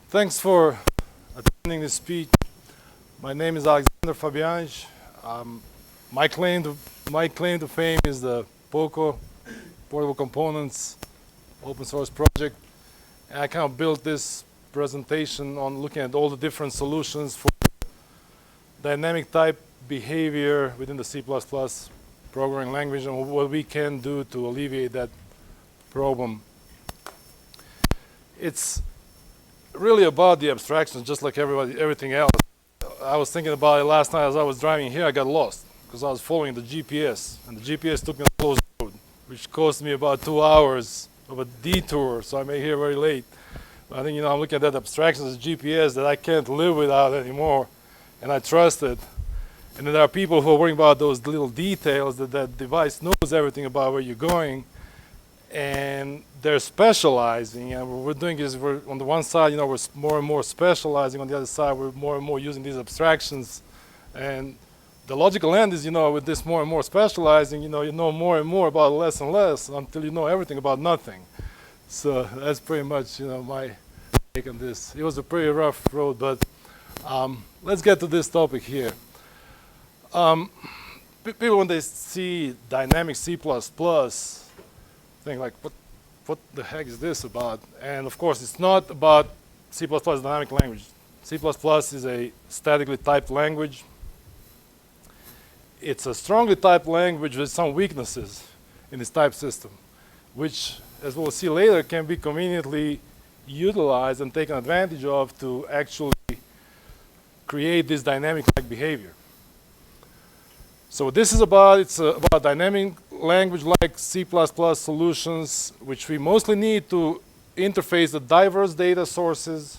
Thanks for attending this speech. My name is Alexander Fabianich. My claim to fame is the POCO Portable Components open source project. And I kind of built this presentation on looking at all the different solutions for dynamic type behavior within the C++ programming language and what we can do to alleviate that problem. It's really about the abstractions, just like everything else. I was thinking about it last night as I was driving here. I got lost because I was following the GPS, and the GPS took me on a closed road, which cost me about 2 hours of a detour, so I made here very late. But I think, I'm looking at that abstraction as GPS that I can't live without anymore, and I trust it. And then there are people who are worrying about those little details that device knows everything about where you're going, and they're specializing. And what we're doing is we're on the one side, we're more and more specializing. On the other side, we're more and more using these abstractions. And the logical end is, with this more and more specializing, you know more and more about less and less until you know everything about nothing. So that's pretty much, my take on this. It was a pretty rough road, but let's get to this topic here. People, when they see dynamic C++, think like, what the heck is this about? And of course, it's not about C++ dynamic language. C++ is a statically typed language. It's a strongly typed language with some weaknesses in its type system, which, as we'll see later, can be conveniently utilized and taken advantage of to actually create this dynamic-like behavior. So what this is about, it's about dynamic language like C++ solutions, which we mostly need to interface the diverse data sources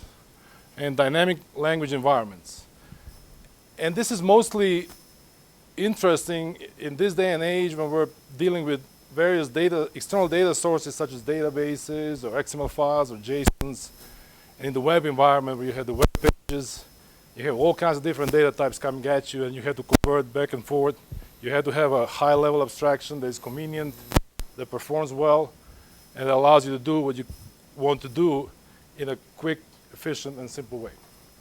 and dynamic language environments. And this is mostly interesting in this day and age when we're dealing with various external data sources such as databases or XML files or JSONs. And in the web environment where you have the web pages, you have all kinds of different data types coming at you, and you have to convert back and forth. You have to have a high-level abstraction that is convenient, that performs well, and that allows you to do what you want to do in a quick, efficient, and simple way.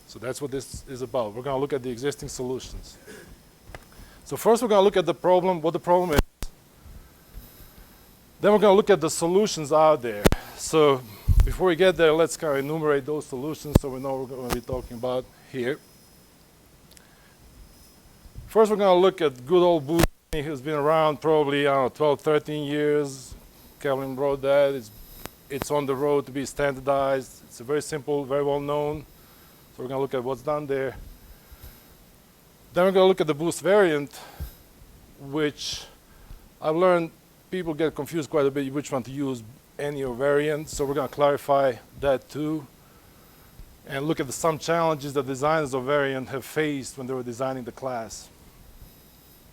So that's what this is about. We're going to look at the existing solutions. So first, we're going to look at the problem, what the problem is. Then we're going to look at the solutions out there. So before we get there, let's kind of enumerate those solutions so we know what we're going to be talking about here. First, we're going to look at good old Bootstrap, who's been around probably, 12, 13 years. Kevin wrote that. It's on the road to be standardized. It's a very simple, very well known. So we're going to look at what's done there. Then we're going to look at the Boost variant, which I've learned people get confused quite a bit which one to use, any or variant. So we're going to clarify that too, and look at some challenges that designers of variant have faced when they were designing the class.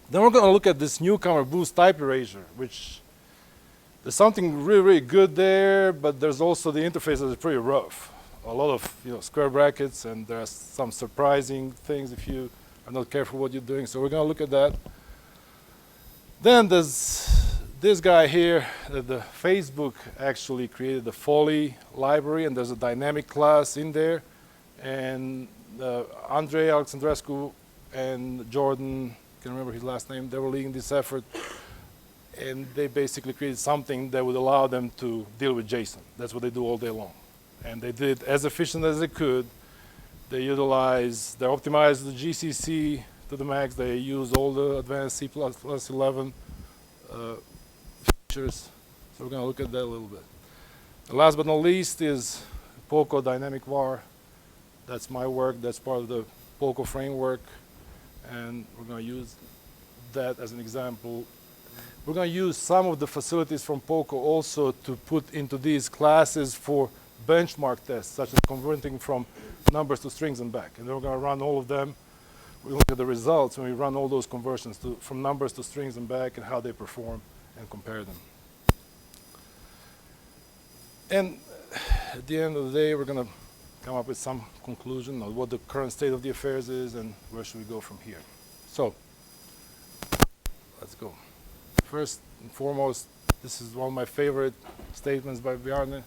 Then we're going to look at this newcomer Boost type erasure, which there's something really, really good there, but there's also the interface that is pretty rough. A lot of square brackets, and there are some surprising things if you are not careful what you're doing. So we're going to look at that. Then there's this guy here, the Facebook actually created the Folly library, and there's a dynamic class in there. And Andrei Alexandrescu and Jordan, I can't remember his last name, they were leading this effort. And they basically created something that would allow them to deal with JSON. That's what they do all day long. And they did as efficient as they could. They optimized the GCC to the max. They used all the advanced C++11 features. So we're going to look at that a little bit. And last but not least is POCO Dynamic Var. That's my work. That's part of the POCO framework. And we're going to use that as an example. We're going to use some of the facilities from POCO also to put into these classes for benchmark tests, such as converting from numbers to strings and back. And then we're going to run all of them. We look at the results when we run all those conversions from numbers to strings and back and how they perform and compare them. And at the end of the day, we're going to come up with some conclusion of what the current state of the affairs is and where should we go from here. So let's go. First and foremost, this is one of my favorite statements by Bjarne.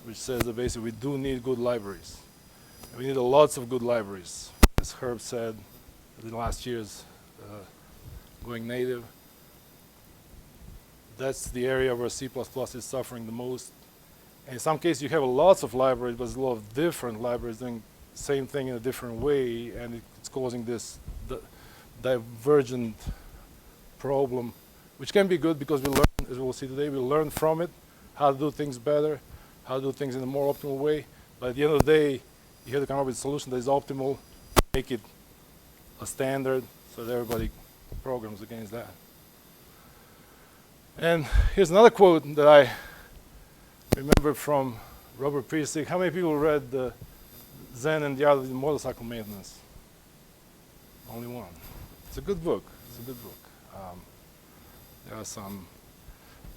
which says that basically we do need good libraries. We need lots of good libraries. As Herb said in the last years, going native, that's the area where C++ is suffering the most. And in some cases, you have lots of libraries, but there's a lot of different libraries doing the same thing in a different way, and it's causing this divergent problem, which can be good because we learn, as we'll see today, we learn from it how to do things better, how to do things in a more optimal way. But at the end of the day, you have to come up with a solution that is optimal, make it a standard so that everybody programs against that. And here's another quote that I remember from Robert Pirsig. How many people read Zen and the Art of Motorcycle Maintenance? Only one. It's a good book. It's a good book. There are some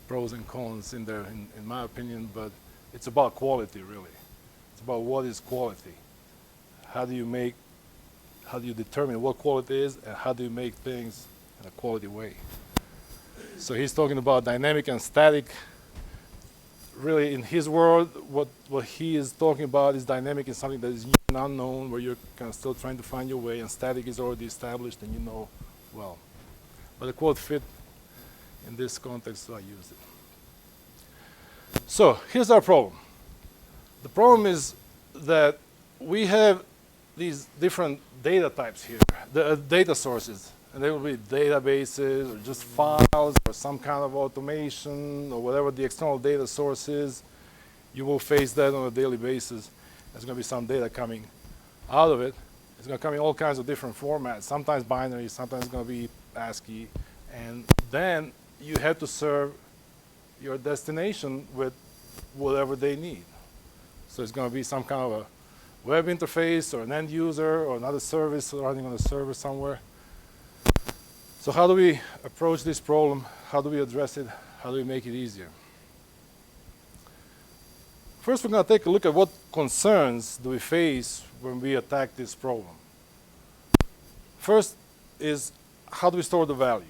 pros and cons in there, in my opinion, but it's about quality, really. It's about what is quality. How do you determine what quality is, and how do you make things in a quality way? So he's talking about dynamic and static. Really, in his world, what he is talking about is dynamic is something that is new and unknown, where you're kind of still trying to find your way, and static is already established and you know well. But the quote fit in this context, so I used it. So here's our problem. The problem is that we have these different data types here, the data sources, and they will be databases or just files or some kind of automation or whatever the external data source is. You will face that on a daily basis. There's going to be some data coming out of it. It's going to come in all kinds of different formats, sometimes binary, sometimes it's going to be ASCII, and then you have to serve your destination with whatever they need. So it's going to be some kind of a web interface or an end user or another service running on a server somewhere. So how do we approach this problem? How do we address it? How do we make it easier? First, we're going to take a look at what concerns do we face when we attack this problem. First is, how do we store the value?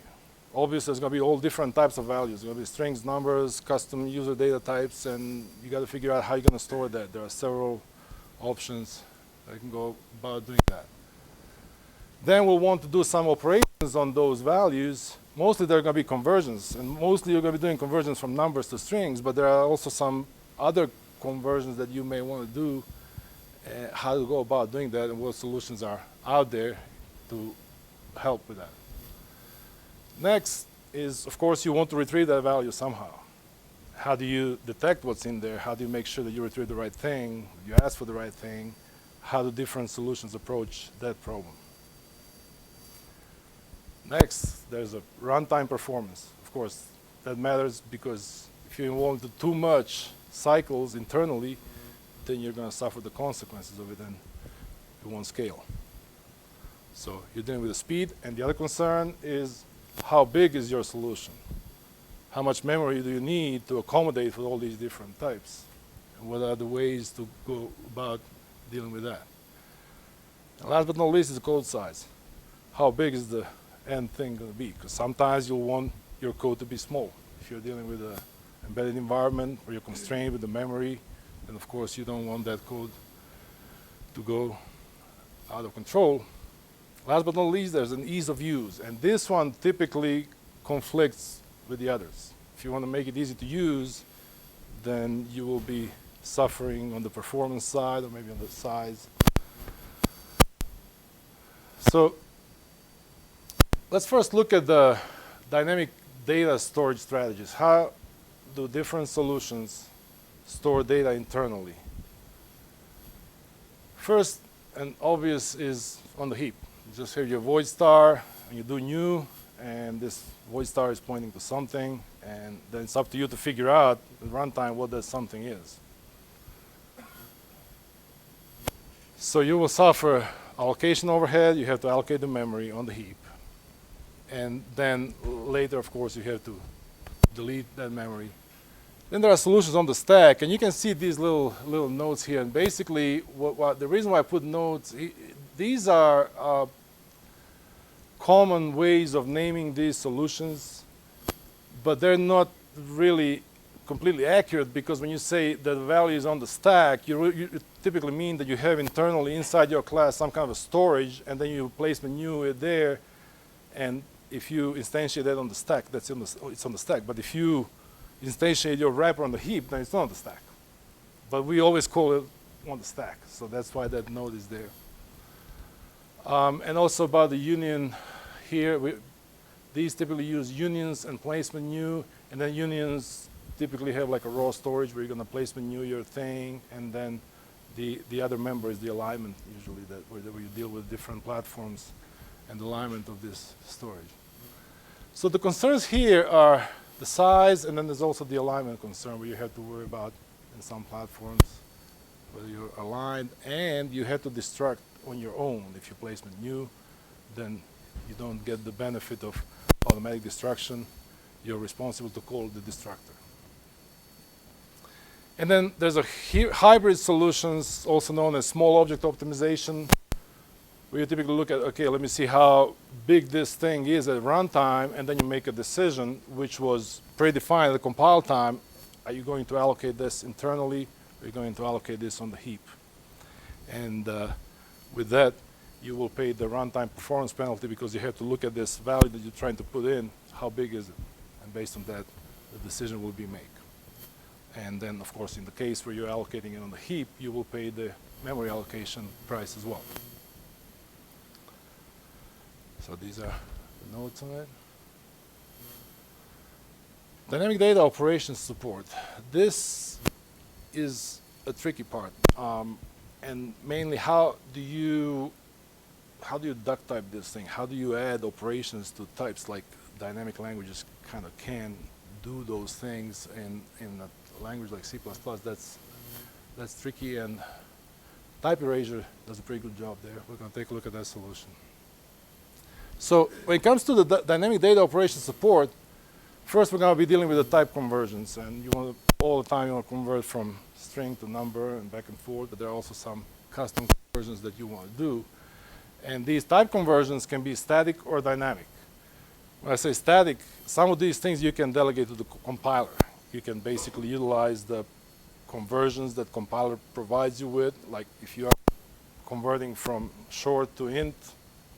Obviously, there's going to be all different types of values. There's going to be strings, numbers, custom user data types, and you got to figure out how you're going to store that. There are several options that you can go about doing that. Then we'll want to do some operations on those values. Mostly they're going to be conversions, and mostly you're going to be doing conversions from numbers to strings, but there are also some other conversions that you may want to do, how to go about doing that, and what solutions are out there to help with that. Next is, of course, you want to retrieve that value somehow. How do you detect what's in there? How do you make sure that you retrieve the right thing? You ask for the right thing? How do different solutions approach that problem? Next, there's a runtime performance. Of course, that matters because if you involve too much cycles internally, then you're going to suffer the consequences of it and it won't scale. So you're dealing with the speed, and the other concern is how big is your solution? How much memory do you need to accommodate for all these different types? And what are the ways to go about dealing with that? And last but not least is the code size. How big is the end thing going to be? Because sometimes you'll want your code to be small. If you're dealing with an embedded environment where you're constrained with the memory, then of course you don't want that code to go out of control. Last but not least, there's an ease of use, and this one typically conflicts with the others. If you want to make it easy to use, then you will be suffering on the performance side or maybe on the size. So let's first look at the dynamic data storage strategies. How do different solutions store data internally? First and obvious is on the heap. You just have your void star, and you do new, and this void star is pointing to something, and then it's up to you to figure out at runtime what that something is. So you will suffer allocation overhead. You have to allocate the memory on the heap. And then later, of course, you have to delete that memory. Then there are solutions on the stack, and you can see these little notes here. And basically, the reason why I put notes, these are common ways of naming these solutions, but they're not really completely accurate, because when you say that the value is on the stack, you typically mean that you have internally inside your class some kind of a storage, and then you placement new it there, and if you instantiate that on the stack, it's on the stack. But if you instantiate your wrapper on the heap, then it's not on the stack. But we always call it on the stack, so that's why that node is there. And also about the union here, these typically use unions and placement new, and then unions typically have like a raw storage where you're going to placement new your thing, and then the other member is the alignment, usually where you deal with different platforms and the alignment of this storage. So the concerns here are the size, and then there's also the alignment concern, where you have to worry about in some platforms whether you're aligned, and you have to destruct on your own. If you placement new, then you don't get the benefit of automatic destruction. You're responsible to call the destructor. And then there's a hybrid solutions, also known as small object optimization, where you typically look at, okay, let me see how big this thing is at runtime, and then you make a decision which was predefined at the compile time. Are you going to allocate this internally, or are you going to allocate this on the heap? And with that, you will pay the runtime performance penalty, because you have to look at this value that you're trying to put in, how big is it? And based on that, the decision will be made. And then, of course, in the case where you're allocating it on the heap, you will pay the memory allocation price as well. So these are the notes on it. Dynamic data operations support. This is a tricky part. And mainly, how do you duck type this thing? How do you add operations to types? Like dynamic languages kind of can do those things in a language like C++. That's tricky, and Type Erasure does a pretty good job there. We're going to take a look at that solution. So when it comes to the dynamic data operation support, first we're going to be dealing with the type conversions, and you want to, all the time you want to convert from string to number and back and forth, but there are also some custom conversions that you want to do. And these type conversions can be static or dynamic. When I say static, some of these things you can delegate to the compiler. You can basically utilize the conversions that compiler provides you with, like if you are converting from short to int,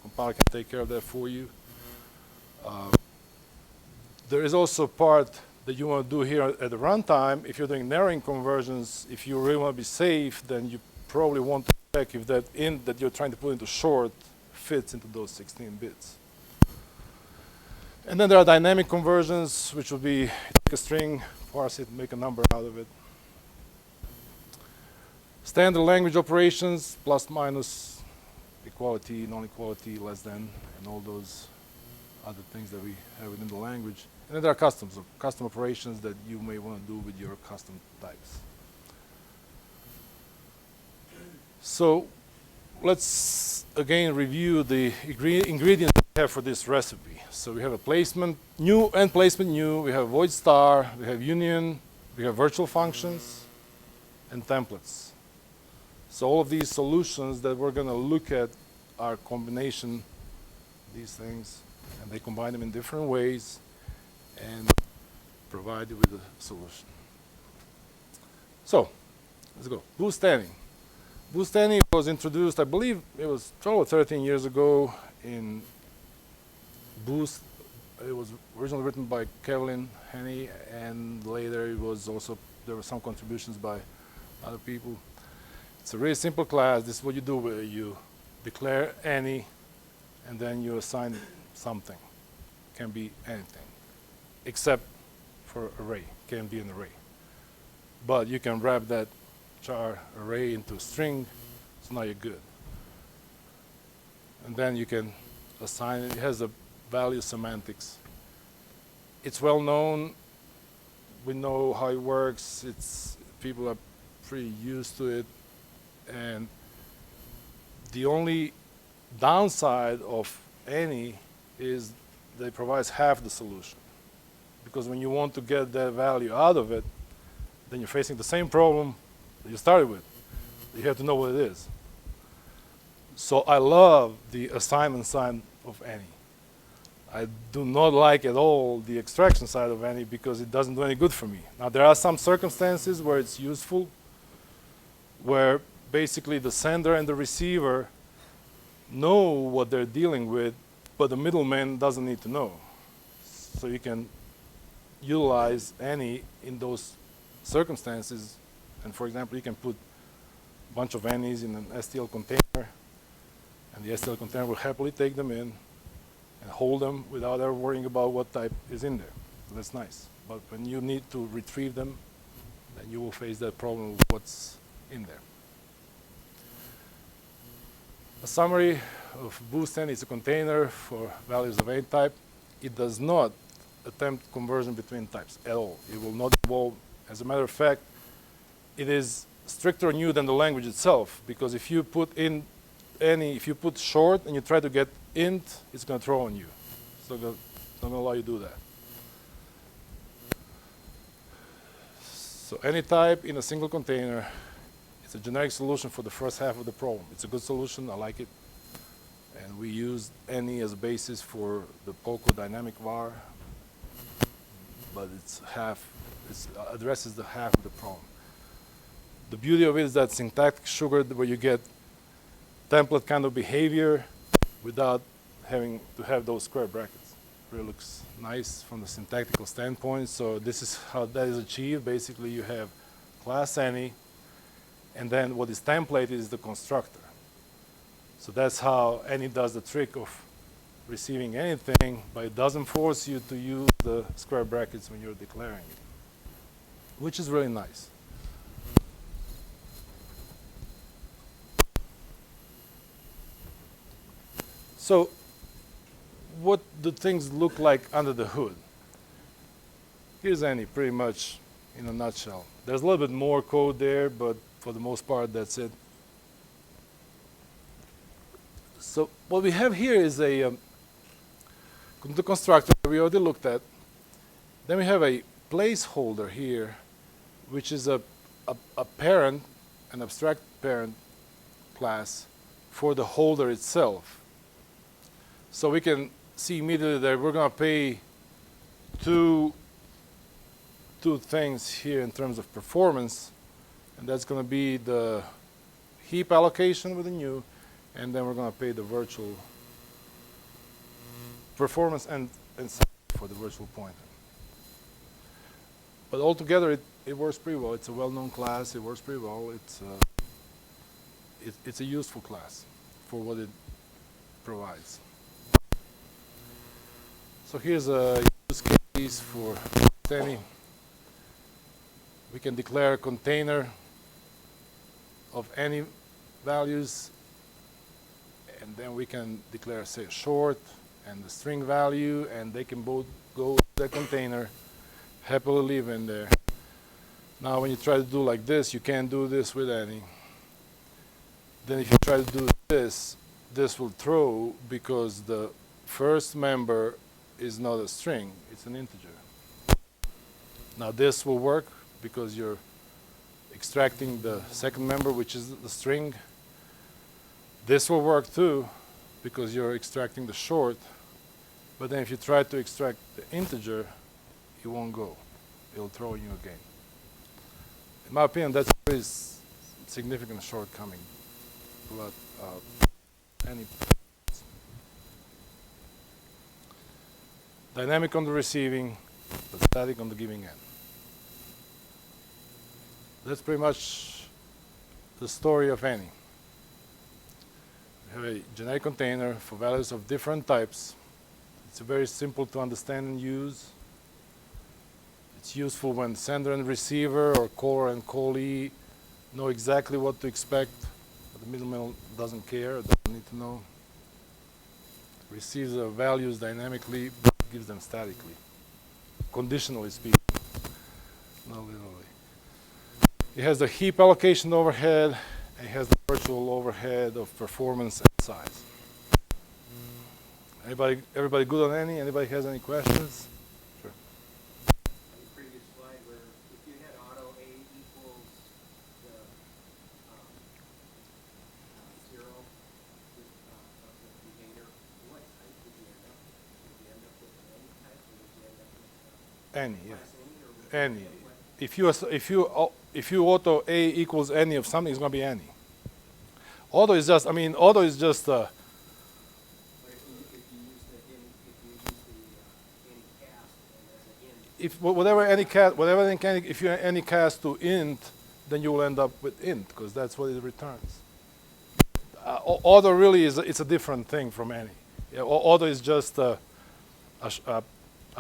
compiler can take care of that for you. There is also a part that you want to do here at the runtime. If you're doing narrowing conversions, if you really want to be safe, then you probably want to check if that int that you're trying to put into short fits into those 16 bits. And then there are dynamic conversions, which would be take a string, parse it, make a number out of it. Standard language operations, plus, minus, equality, non-equality, less than, and all those other things that we have within the language. And then there are custom operations that you may want to do with your custom types. So let's again review the ingredients we have for this recipe. So we have a placement new and placement new. We have void star. We have union. We have virtual functions and templates. So all of these solutions that we're going to look at are combination, these things, and they combine them in different ways and provide you with a solution. So let's go. Boostani. Boostani was introduced, I believe it was 12 or 13 years ago in Boost. It was originally written by Kevlin Henney, and later it was also, there were some contributions by other people. It's a really simple class. This is what you do, where you declare any, and then you assign something. Can be anything, except for array. Can be an array. But you can wrap that char array into a string, so now you're good. And then you can assign it. It has a value semantics. It's well known. We know how it works. People are pretty used to it. And the only downside of any is that it provides half the solution. Because when you want to get that value out of it, then you're facing the same problem that you started with. You have to know what it is. So I love the assignment sign of any. I do not like at all the extraction side of any because it doesn't do any good for me. Now there are some circumstances where it's useful, where basically the sender and the receiver know what they're dealing with, but the middleman doesn't need to know. So you can utilize any in those circumstances, and for example, you can put a bunch of any's in an STL container, and the STL container will happily take them in and hold them without ever worrying about what type is in there. So that's nice. But when you need to retrieve them, then you will face that problem of what's in there. A summary of BoostN is a container for values of any type. It does not attempt conversion between types at all. It will not involve, as a matter of fact, it is stricter on you than the language itself, because if you put in if you put short and you try to get int, it's going to throw on you. So it's not going to allow you to do that. So any type in a single container, it's a generic solution for the first half of the problem. It's a good solution, I like it. And we use any as a basis for the Polko dynamic var, but it addresses the half of the problem. The beauty of it is that syntactic sugar, where you get template kind of behavior without having to have those square brackets. Really looks nice from the syntactical standpoint. So this is how that is achieved. Basically, you have class any, and then what is templated is the constructor. So that's how any does the trick of receiving anything, but it doesn't force you to use the square brackets when you're declaring it, which is really nice. So what do things look like under the hood? Here's any, pretty much in a nutshell. There's a little bit more code there, but for the most part, that's it. So what we have here is the constructor we already looked at. Then we have a placeholder here, which is a parent, an abstract parent class for the holder itself. So we can see immediately that we're going to pay two things here in terms of performance, and that's going to be the heap allocation with the new, and then we're going to pay the virtual performance and for the virtual pointer. But altogether, it works pretty well. It's a well-known class. It works pretty well. It's a useful class for what it provides. So here's a use case for any. We can declare a container of any values, and then we can declare, say, a short and the string value, and they can both go to the container, happily live in there. Now when you try to do like this, you can't do this with any. Then if you try to do this, this will throw because the first member is not a string, it's an integer. Now this will work because you're extracting the second member, which is the string. This will work too because you're extracting the short. But then if you try to extract the integer, it won't go. It'll throw you again. In my opinion, that's a pretty significant shortcoming. But any dynamic on the receiving, but static on the giving end. That's pretty much the story of any. We have a generic container for values of different types. It's very simple to understand and use. It's useful when sender and receiver or caller and callee know exactly what to expect, but the middleman doesn't care, doesn't need to know. Receives the values dynamically, but gives them statically, conditionally speaking, not literally. It has the heap allocation overhead, and it has the virtual overhead of performance and size. Everybody good on any? Anybody has any questions? Sure. On the previous slide where if you had auto A equals the 0 of the behavior, what type would you end up with? Would you end up Any, yeah. Class any, or Any. what? If you auto A equals any of something, it's going to be any. Auto is just, I mean, auto is just, But if you use the any cast as an int, if if you any cast to int, then you will end up with int because that's what it returns. Auto really is it's a different thing from any. Yeah, auto is just a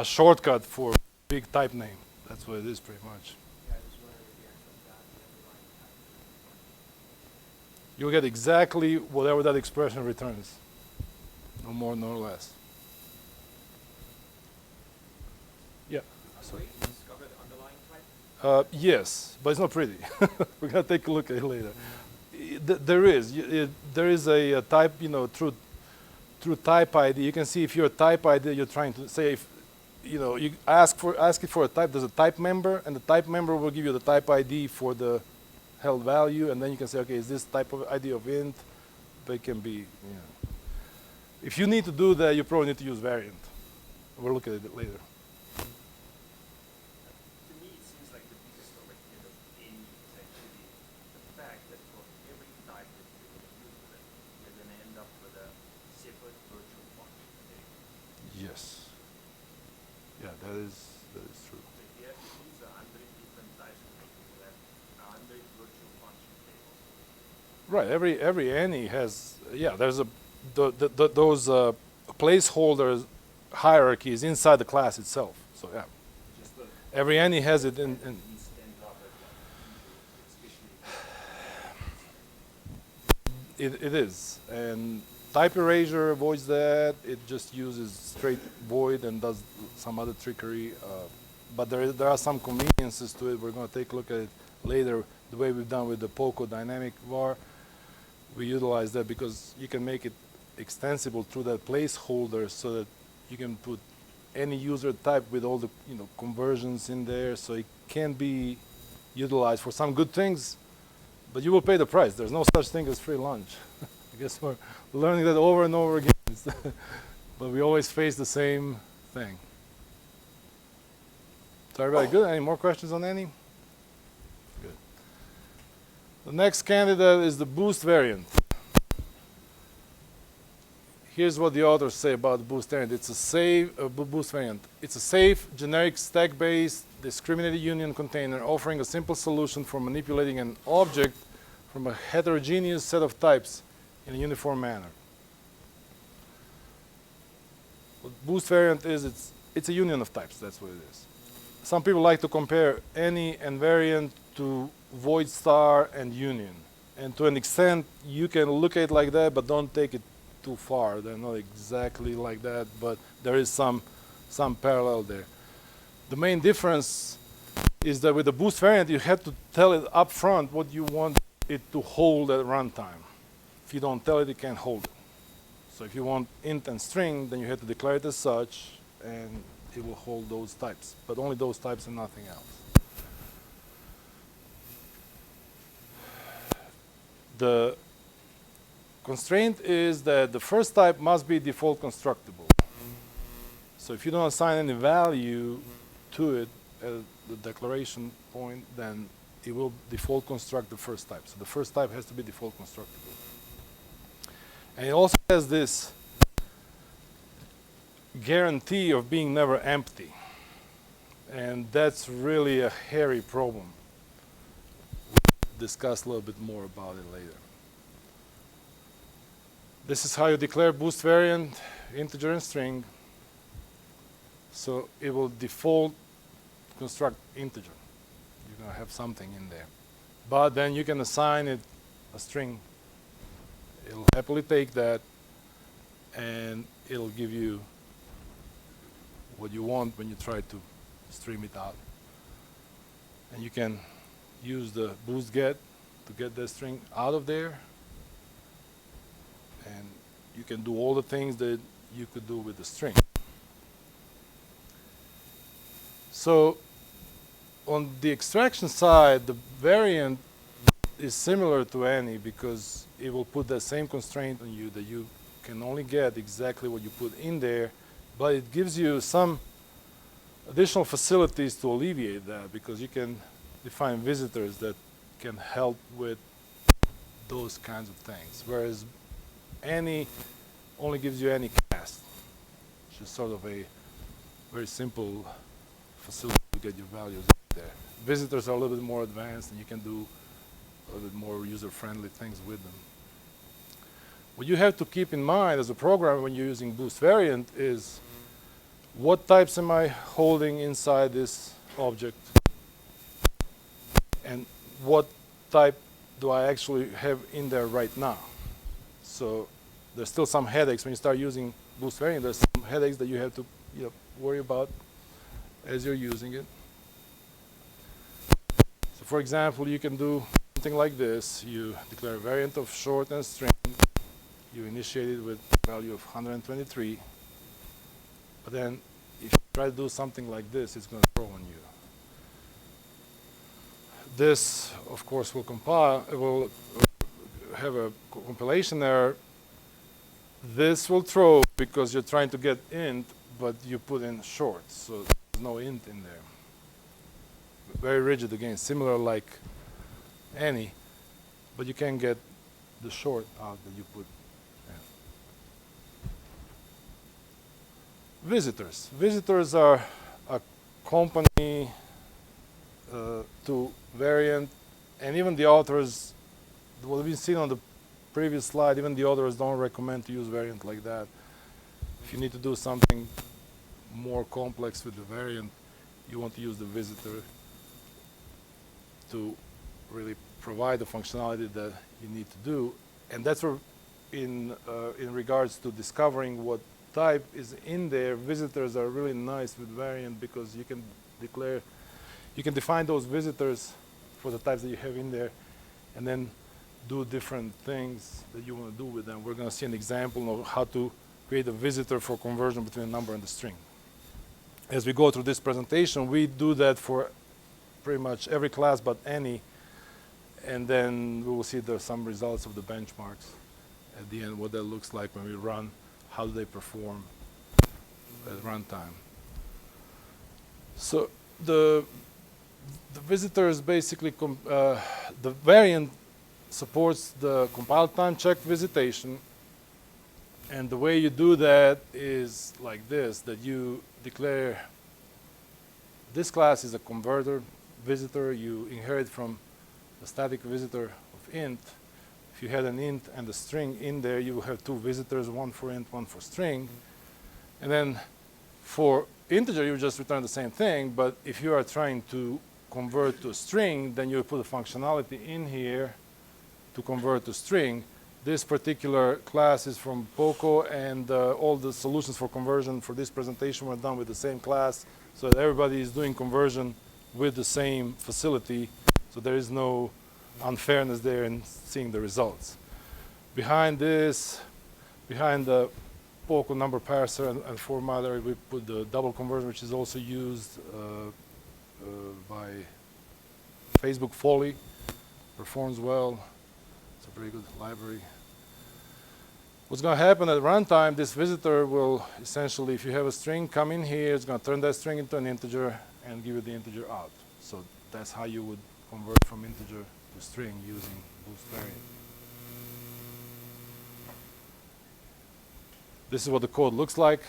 shortcut for big type name. That's what it is pretty much. yeah, I was wondering if you actually got the underlying type. You'll get exactly whatever that expression returns. No more, no less. Yeah. So, Wait, you discovered the underlying type? yes, but it's not pretty. We're gonna take a look at it later. There is a type, through type ID. You can see if your type ID you're trying to say if you ask it for a type. There's a type member, and the type member will give you the type ID for the held value, and then you can say, okay, is this type of ID of int? But it can be, If you need to do that, you probably need to use variant. We'll look at it later. To me, it seems like the biggest overkill of any is actually the fact that for every type that you're going to use with it, you're going to end up with a separate virtual function table. Yes. Yeah, that is true. So if you have to use 100 different types of things, you have 100 virtual function tables. Right. Every any has there's those placeholder hierarchies inside the class itself. So yeah, Just the every any has it in these end up as especially it is, and type erasure avoids that. It just uses straight void and does some other trickery. But there are some conveniences to it. We're going to take a look at it later. The way we've done with the POCO dynamic var, we utilize that because you can make it extensible through that placeholder, so that you can put any user type with all the conversions in there. So it can be utilized for some good things, but you will pay the price. There's no such thing as free lunch. I guess we're learning that over and over again. But we always face the same thing. So everybody good? Any more questions on any? Good. The next candidate is the boost variant. Here's what the authors say about the boost variant. It's a safe boost variant. It's a safe, generic, stack-based, discriminated union container offering a simple solution for manipulating an object from a heterogeneous set of types in a uniform manner. What boost variant is, it's a union of types. That's what it is. Some people like to compare any and variant to void star and union. And to an extent, you can look at it like that, but don't take it too far. They're not exactly like that, but there is some parallel there. The main difference is that with the boost variant, you have to tell it up front what you want it to hold at runtime. If you don't tell it, it can't hold it. So if you want int and string, then you have to declare it as such, and it will hold those types, but only those types and nothing else. The constraint is that the first type must be default constructible. So if you don't assign any value to it at the declaration point, then it will default construct the first type. So the first type has to be default constructible. And it also has this guarantee of being never empty. And that's really a hairy problem. We'll discuss a little bit more about it later. This is how you declare boost variant, integer and string. So it will default construct integer. You're going to have something in there. But then you can assign it a string. It'll happily take that, and it'll give you what you want when you try to stream it out. And you can use the boost get to get the string out of there. And you can do all the things that you could do with the string. So on the extraction side, the variant is similar to any because it will put the same constraint on you that you can only get exactly what you put in there, but it gives you some additional facilities to alleviate that, because you can define visitors that can help with those kinds of things, whereas any only gives you any cast, which is sort of a very simple facility to get your values in there. Visitors are a little bit more advanced, and you can do a little bit more user-friendly things with them. What you have to keep in mind as a programmer when you're using boost variant is, what types am I holding inside this object, and what type do I actually have in there right now? So there's still some headaches when you start using boost variant. There's some headaches that you have to worry about as you're using it. So for example, you can do something like this. You declare a variant of short and string. You initiate it with a value of 123. But then if you try to do something like this, it's going to throw on you. This, of course, will compile. It will have a compilation error. This will throw because you're trying to get int, but you put in short, so there's no int in there. Very rigid again, similar like any, but you can get the short out that you put in. Visitors. Visitors are a company to variant, and even the authors, what we've seen on the previous slide, even the authors don't recommend to use variant like that. If you need to do something more complex with the variant, you want to use the visitor to really provide the functionality that you need to do. And that's where, in regards to discovering what type is in there, visitors are really nice with variant, because you can declare, you can define those visitors for the types that you have in there, and then do different things that you want to do with them. We're going to see an example of how to create a visitor for conversion between a number and a string. As we go through this presentation, we do that for pretty much every class but any, and then we will see there's some results of the benchmarks at the end, what that looks like when we run, how do they perform at runtime. So the visitor is basically, the variant supports the compile time check visitation, and the way you do that is like this, that you declare this class is a converter visitor. You inherit from the static visitor of int. If you had an int and a string in there, you will have two visitors, one for int, one for string. And then for integer, you just return the same thing, but if you are trying to convert to a string, then you put a functionality in here to convert to string. This particular class is from POCO, and all the solutions for conversion for this presentation were done with the same class, so that everybody is doing conversion with the same facility, so there is no unfairness there in seeing the results. Behind this, behind the POCO number parser and formatter, we put the double conversion, which is also used by Facebook Foley. Performs well. It's a very good library. What's going to happen at runtime, this visitor will essentially, if you have a string, come in here, it's going to turn that string into an integer and give you the integer out. So that's how you would convert from integer to string using boost variant. This is what the code looks like.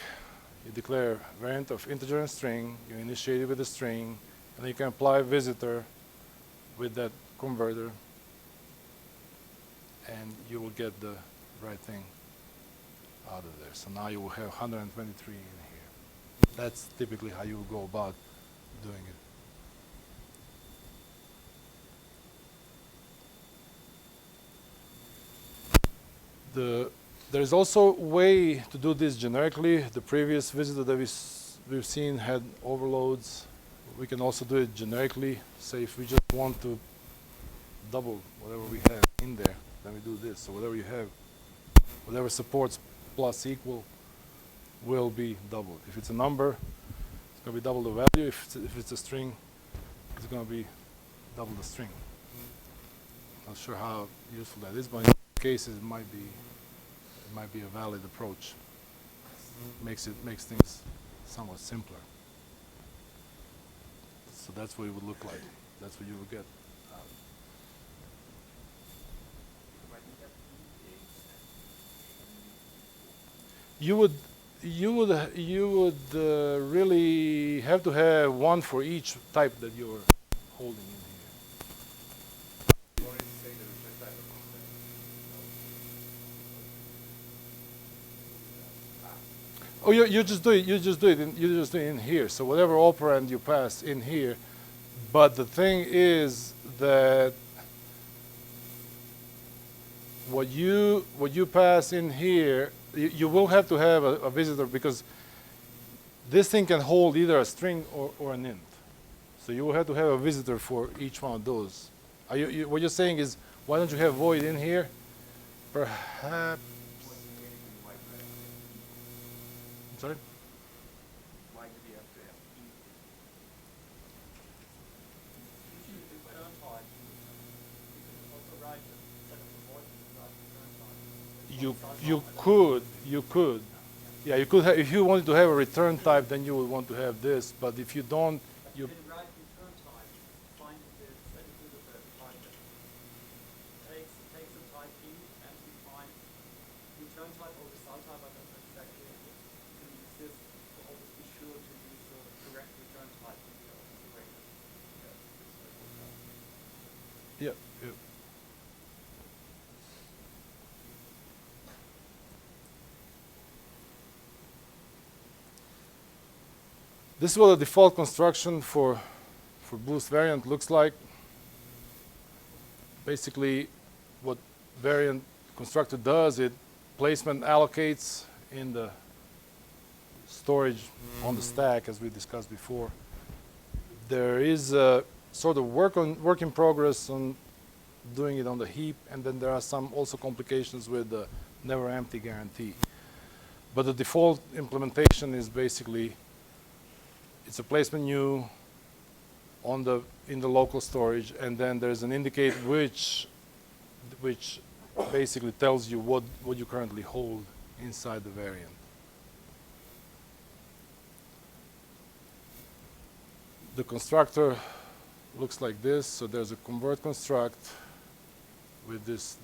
You declare variant of integer and string, you initiate it with a string, and then you can apply visitor with that converter, and you will get the right thing out of there. So now you will have 123 in here. That's typically how you will go about doing it. There's also a way to do this generically. The previous visitor that we've seen had overloads. We can also do it generically. Say if we just want to double whatever we have in there, then we do this. So whatever you have, whatever supports plus equal will be doubled. If it's a number, it's going to be double the value. If it's a string, it's going to be double the string. Not sure how useful that is, but in some cases it might be a valid approach. Makes things somewhat simpler. So that's what it would look like. That's what you would get. You would really have to have one for each type that you're holding in here. Oh, you just do it. You just do it. You just do it in here. So whatever operand you pass in here, but the thing is that what you pass in here, you will have to have a visitor because this thing can hold either a string or an int. So you will have to have a visitor for each one of those. What you're saying is, why don't you have void in here? Perhaps. I'm sorry? Why do we have to have E? You choose the return type, you can also write the set of the void and write the return type. You could. Yeah, you could have, if you wanted to have a return type, then you would want to have this. But if you don't, But you you can write return type, find the set of the type that takes the type E and we find return type or result type, I don't know exactly. You can use this to always be sure to use the correct return type in the operator. yeah, yeah. This is what the default construction for Boost variant looks like. Basically, what variant constructor does, it placement allocates in the storage on the stack, as we discussed before. There is a sort of work in progress on doing it on the heap, and then there are some also complications with the never empty guarantee. But the default implementation is basically it's a placement new in the local storage, and then there's an indicate which basically tells you what you currently hold inside the variant. The constructor looks like this. So there's a convert construct with this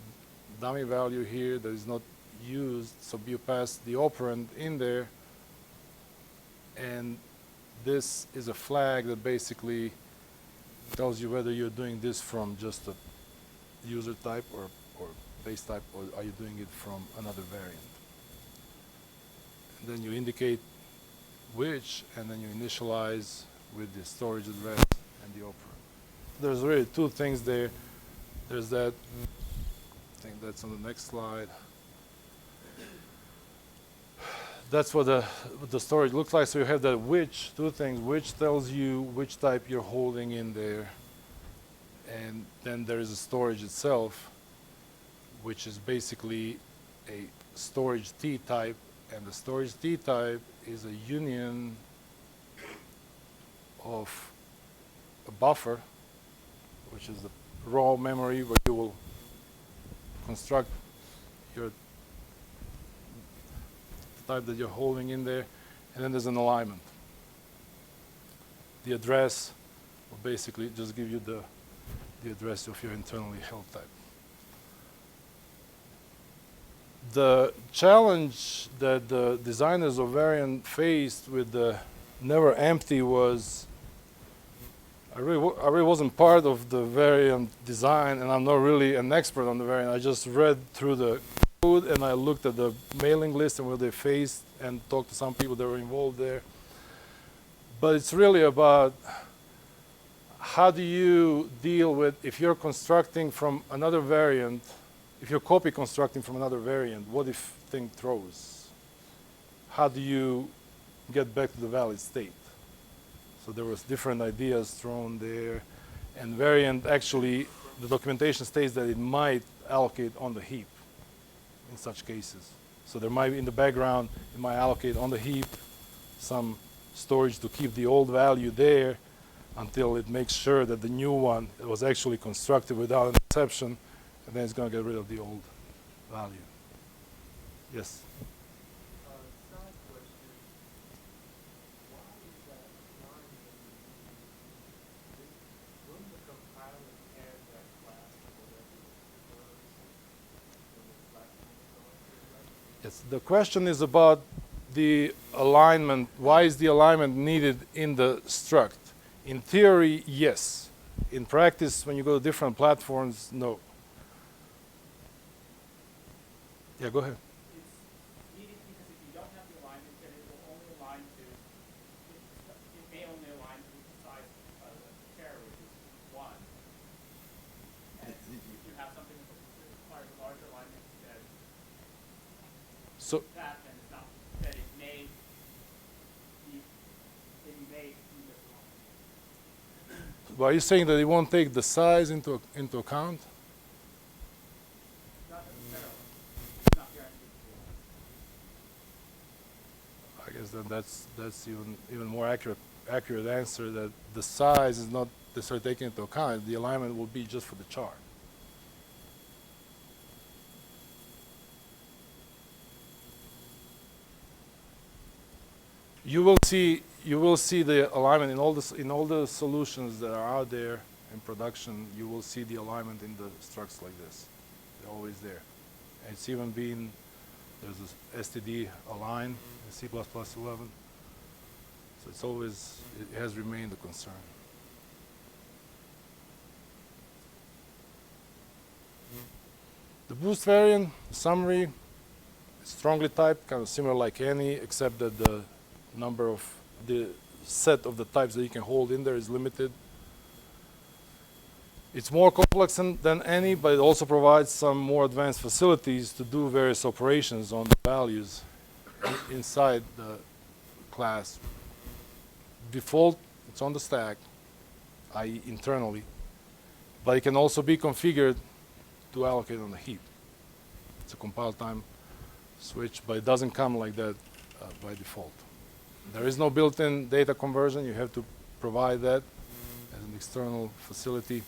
dummy value here that is not used. So you pass the operand in there, and this is a flag that basically tells you whether you're doing this from just a user type or base type, or are you doing it from another variant. And then you indicate which, and then you initialize with the storage address and the operand. There's really two things there. There's that, I think that's on the next slide. That's what the storage looks like. So you have that which, two things. Which tells you which type you're holding in there. And then there is a storage itself, which is basically a storage T type. And the storage T type is a union of a buffer, which is the raw memory where you will construct your type that you're holding in there, and then there's an alignment. The address will basically just give you the address of your internally held type. The challenge that the designers of Variant faced with the never empty was I really wasn't part of the Variant design, and I'm not really an expert on the Variant. I just read through the code and I looked at the mailing list and what they faced and talked to some people that were involved there. But it's really about how do you deal with if you're constructing from another variant, if you're copy constructing from another variant, what if thing throws? How do you get back to the valid state? So there was different ideas thrown there, and variant actually, the documentation states that it might allocate on the heap in such cases. So there might be in the background, it might allocate on the heap some storage to keep the old value there until it makes sure that the new one was actually constructed without an exception, and then it's going to get rid of the old value. Yes? Side question, why is that line that you use Yes, the question is about the alignment. Why is the alignment needed in the struct? In theory, yes. In practice, when you go to different platforms, no. Yeah, go ahead. It's needed because if you don't have the alignment, then it will only align to, it may only align to the size of the chair, which is 1. And if you have something that requires a larger alignment, So, that, then it's not, then it may be, then you may do this alignment. are you saying that it won't take the size into account? Not necessarily. It's not guaranteed to be aligned. I guess then that's even more accurate answer, that the size is not necessarily taken into account. The alignment will be just for the chart. You will see the alignment in all the solutions that are out there in production. You will see the alignment in the structs like this. They're always there. And it's even been, there's this STD align in C++11. So it's always, it has remained a concern. The boost variant summary is strongly typed, kind of similar like any, except that the number of the set of the types that you can hold in there is limited. It's more complex than any, but it also provides some more advanced facilities to do various operations on the values inside the class. Default, it's on the stack, i.e. internally, but it can also be configured to allocate on the heap. It's a compile time switch, but it doesn't come like that by default. There is no built-in data conversion. You have to provide that as an external facility.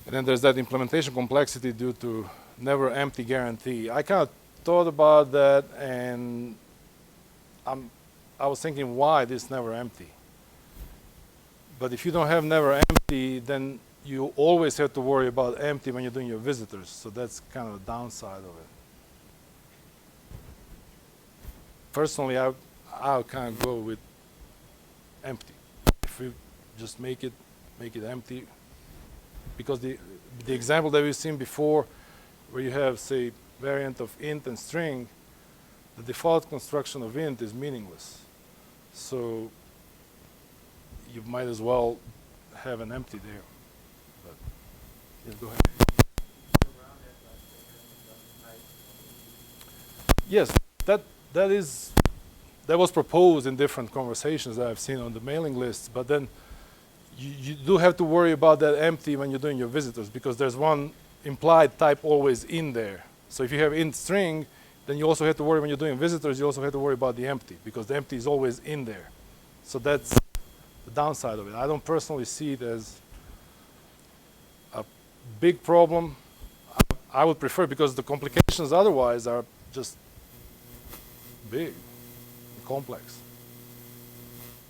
And then there's that implementation complexity due to never empty guarantee. I kind of thought about that, and I was thinking, why this never empty? But if you don't have never empty, then you always have to worry about empty when you're doing your visitors. So that's kind of a downside of it. Personally, I would kind of go with empty. If we just make it empty, because the example that we've seen before, where you have, say, variant of int and string, the default construction of int is meaningless. So you might as well have an empty there. But yeah, go ahead. Yes, that was proposed in different conversations that I've seen on the mailing lists, but then you do have to worry about that empty when you're doing your visitors, because there's one implied type always in there. So if you have int string, then you also have to worry when you're doing visitors, you also have to worry about the empty, because the empty is always in there. So that's the downside of it. I don't personally see it as a big problem. I would prefer, because the complications otherwise are just big, complex.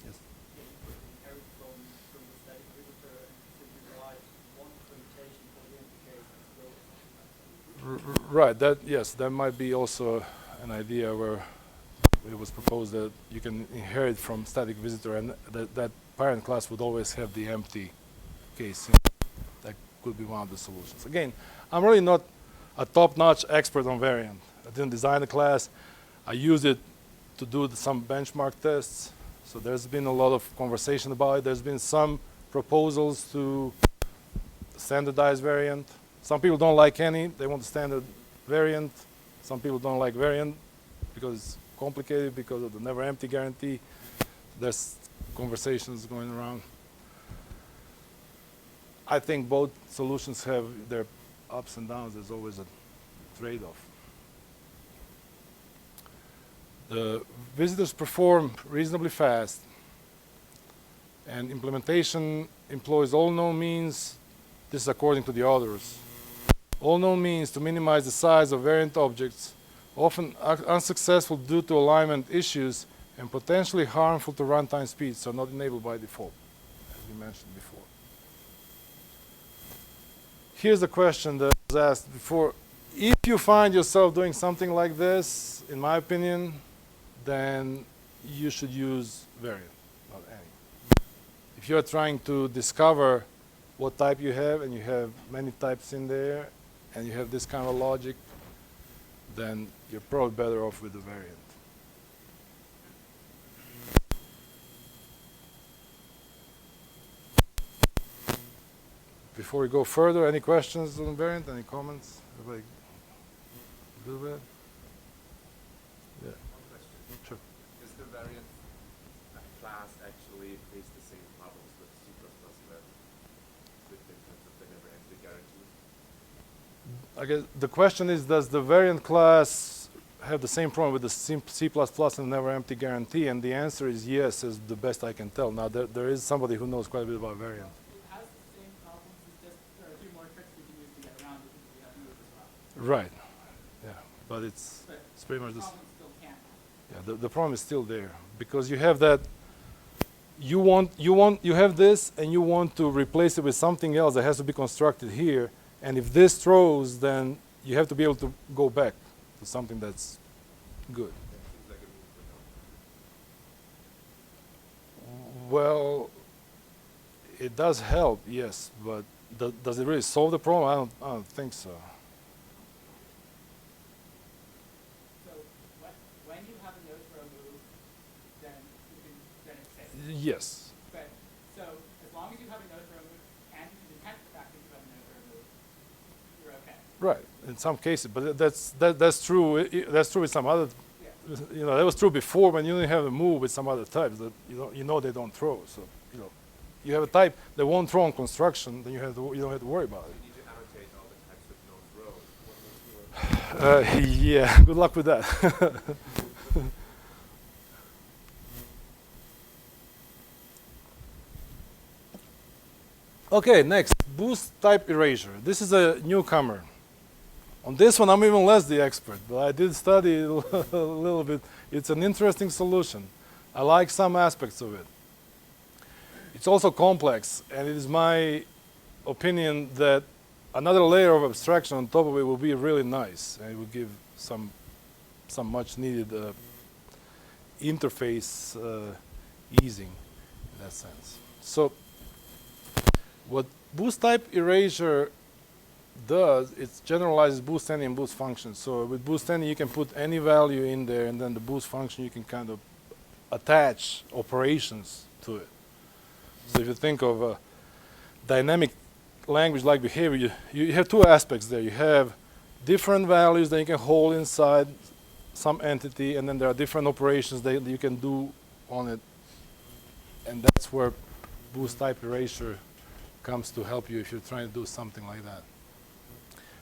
Yes. Inherit from the static visitor and simply provide one implementation for the end case. Right. That might be also an idea where it was proposed that you can inherit from static visitor, and that parent class would always have the empty case. That could be one of the solutions. Again, I'm really not a top-notch expert on variant. I didn't design the class. I use it to do some benchmark tests. So there's been a lot of conversation about it. There's been some proposals to standardize variant. Some people don't like any. They want the standard variant. Some people don't like variant because it's complicated, because of the never empty guarantee. There's conversations going around. I think both solutions have their ups and downs. There's always a trade-off. The visitors perform reasonably fast, and implementation employs all known means. This is according to the authors. All known means to minimize the size of variant objects, often unsuccessful due to alignment issues and potentially harmful to runtime speed, so not enabled by default, as we mentioned before. Here's a question that was asked before. if you find yourself doing something like this, in my opinion, then you should use variant, not any. If you're trying to discover what type you have and you have many types in there and you have this kind of logic, then you're probably better off with the variant. Before we go further, any questions on variant? Any comments? Everybody good with it? Yeah. One question. Sure. Is the variant class actually face the same problems with C++ 11 with in terms of the never empty guarantee? I guess the question is, does the variant class have the same problem with the C++ and never empty guarantee? And the answer is yes, is the best I can tell. Now, there is somebody who knows quite a bit about variant. It has the same problems, it's just there are a few more tricks we can use to get around it because we have move as well. Right. Yeah. But it's But pretty much the this. problem still can't. Yeah, the problem is still there because you have that. You have this, and you want to replace it with something else that has to be constructed here. And if this throws, then you have to be able to go back to something that's good. That seems like a move without. Well, it does help, yes, but does it really solve the problem? I don't think so. So when you have a node for a move, then it saves. Yes. But so as long as you have a node for a move and you can detect the fact that you have a node for a move, you're okay. Right. In some cases, but that's true. That's true with some other. Yeah. You know, that was true before when you didn't have a move with some other types that you know they don't throw. So you have a type that won't throw on construction, then you don't have to worry about You need to annotate all the types with no throws. it. Yeah. Good luck with that. Okay, next, boost type erasure. This is a newcomer. On this one, I'm even less the expert, but I did study a little bit. It's an interesting solution. I like some aspects of it. It's also complex, and it is my opinion that another layer of abstraction on top of it will be really nice, and it will give some much needed interface easing in that sense. So what boost type erasure does, it generalizes boost any and boost functions. So with boost any, you can put any value in there, and then the boost function, you can kind of attach operations to it. So if you think of a dynamic language like behavior, you have two aspects there. You have different values that you can hold inside some entity, and then there are different operations that you can do on it. And that's where boost type erasure comes to help you if you're trying to do something like that.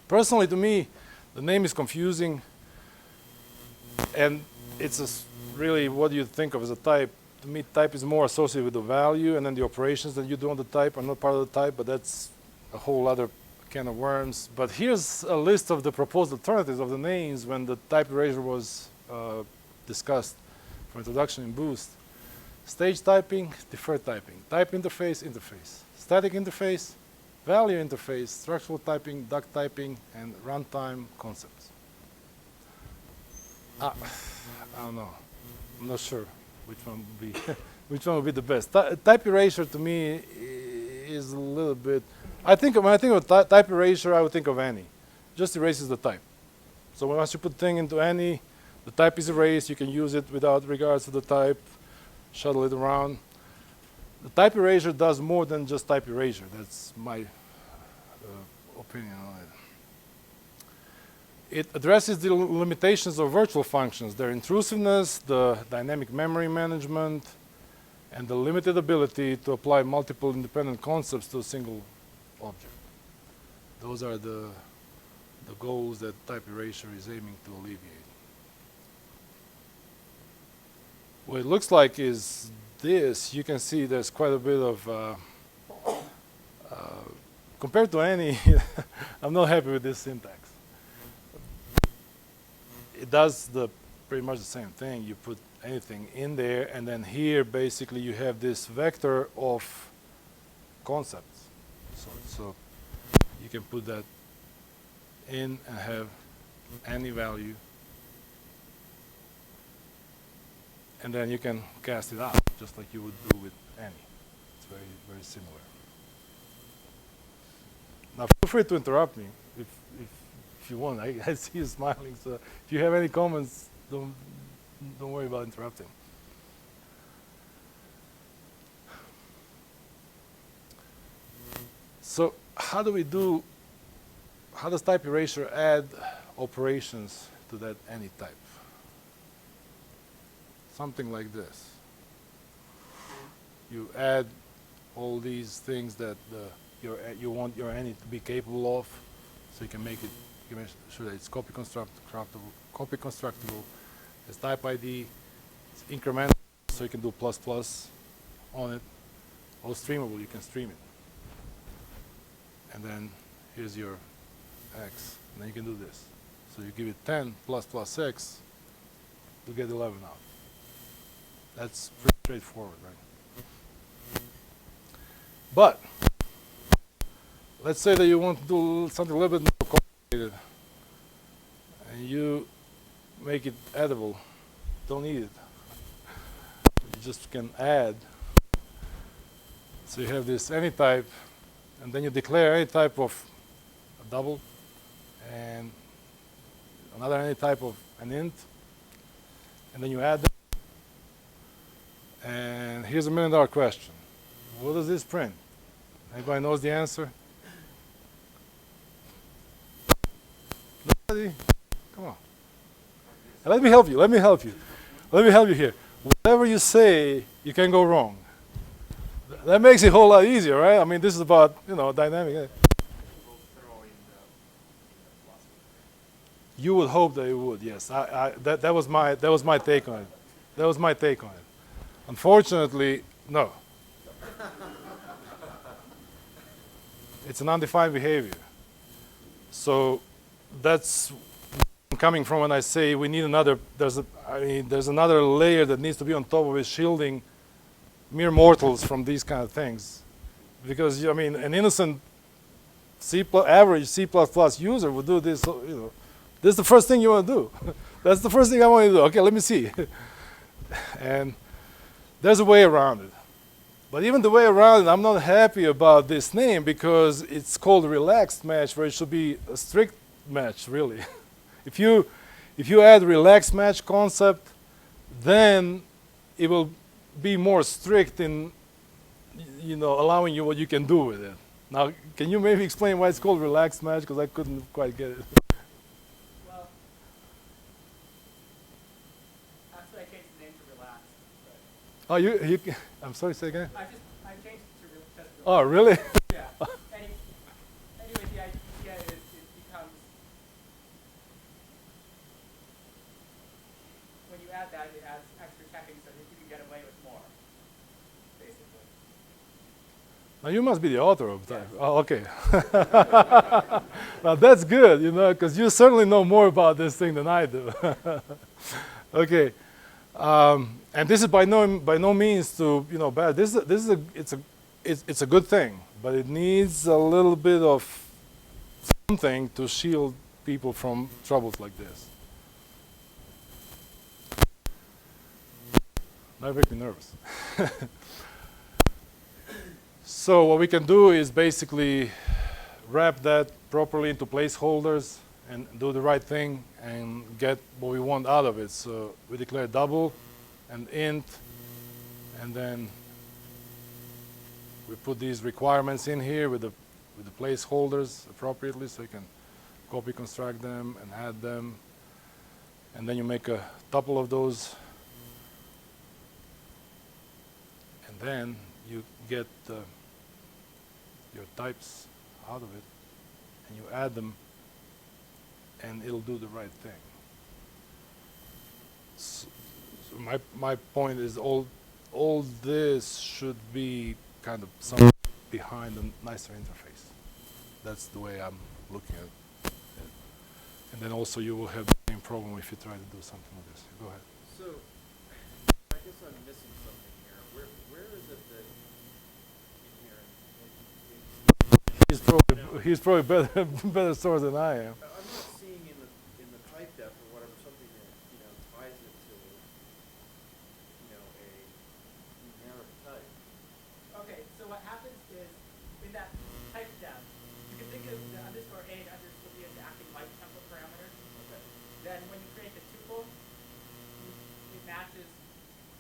Personally, to me, the name is confusing, and it's really what you think of as a type. To me, type is more associated with the value, and then the operations that you do on the type are not part of the type, but that's a whole other can of worms. But here's a list of the proposed alternatives of the names when the type erasure was discussed for introduction in Boost. Stage typing, deferred typing, type interface, interface, static interface, value interface, structural typing, duck typing, and runtime concepts. I don't know. I'm not sure which one would be which one would be the best. Type erasure to me is a little bit. I think when I think of type erasure, I would think of any. Just erases the type. So once you put thing into any, the type is erased. You can use it without regards to the type. Shuttle it around. The type erasure does more than just type erasure. That's my opinion on it. It addresses the limitations of virtual functions, their intrusiveness, the dynamic memory management, and the limited ability to apply multiple independent concepts to a single object. Those are the goals that type erasure is aiming to alleviate. What it looks like is this. You can see there's quite a bit of, compared to any, I'm not happy with this syntax. It does pretty much the same thing. You put anything in there, and then here basically you have this vector of concepts. So you can put that in and have any value, and then you can cast it out just like you would do with any. It's very, very similar. Now feel free to interrupt me if you want. I see you smiling, so if you have any comments, don't worry about interrupting. So how does type erasure add operations to that any type? Something like this. You add all these things that you want your any to be capable of, so you can make sure that it's copy constructible. It's type ID. It's incremental, so you can do plus plus on it. All streamable, you can stream it. And then here's your x, and then you can do this. So you give it 10 plus plus x, you get 11 out. That's pretty straightforward, right? But let's say that you want to do something a little bit more complicated, and you make it addable. Don't need it. You just can add. So you have this any type, and then you declare any type of a double, and another any type of an int, and then you add them. And here's a $1 million question. What does this print? Anybody knows the answer? Nobody? Come on. And let me help you here. Whatever you say, you can go wrong. That makes it a whole lot easier, right? I mean, this is about, dynamic. We'll throw in the plus. You would hope that it would, yes. That was my take on it. Unfortunately, no. It's an undefined behavior. So that's where I'm coming from when I say we need another. There's another layer that needs to be on top of it, shielding mere mortals from these kind of things, because an innocent average C++ user would do this. This is the first thing you want to do. That's the first thing I want to do. Okay, let me see. And there's a way around it. But even the way around it, I'm not happy about this name because it's called relaxed match, where it should be a strict match, really. If you add relaxed match concept, then it will be more strict in allowing you what you can do with it. Now, can you maybe explain why it's called relaxed match? Because I couldn't quite get it. Well, actually, I changed the name to Relax. Oh, you I'm sorry, say again? I changed it to just Relax. Oh, really? Yeah. Anyway, the idea is it becomes, when you add that, it adds extra checking so that you can get away with more, basically. Now you must be the author of that. Oh, okay. Now that's good, because you certainly know more about this thing than I do. Okay. And this is by no means to bad. It's a good thing, but it needs a little bit of something to shield people from troubles like this. Now you make me nervous. So what we can do is basically wrap that properly into placeholders and do the right thing and get what we want out of it. So we declare double and int, and then we put these requirements in here with the placeholders appropriately, so you can copy construct them and add them, and then you make a tuple of those, and then you get your types out of it, and you add them, and it'll do the right thing. So my point is all this should be kind of something behind a nicer interface. That's the way I'm looking at it. And then also you will have the same problem if you try to do something like this. Go ahead. So, I guess I'm missing something here. Where is it that in here? He's probably better source than I am. I'm not seeing in the what happens is, in that type def, you can think of the underscore A and underscore B as acting like template parameters. Okay. Then when you create the tuple, it matches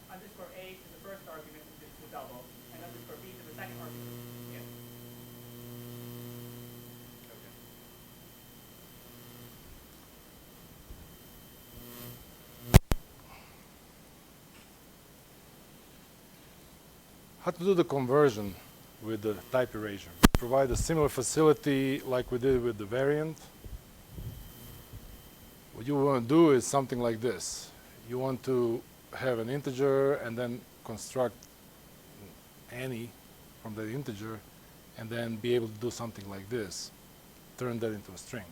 underscore A to the first argument, which is the double, and underscore B to the second argument, which is the int. Okay. How to do the conversion with the type erasure? Provide a similar facility like we did with the variant. What you want to do is something like this. You want to have an integer and then construct any from the integer and then be able to do something like this. Turn that into a string.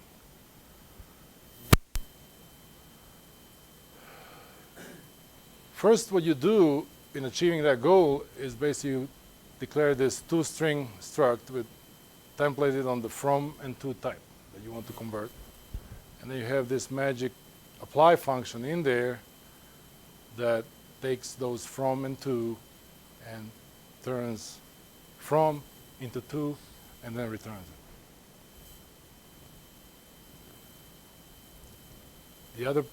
First, what you do in achieving that goal is basically you declare this toString struct with templated on the from and to type that you want to convert. And then you have this magic apply function in there that takes those from and to and turns from into to and then returns it. The other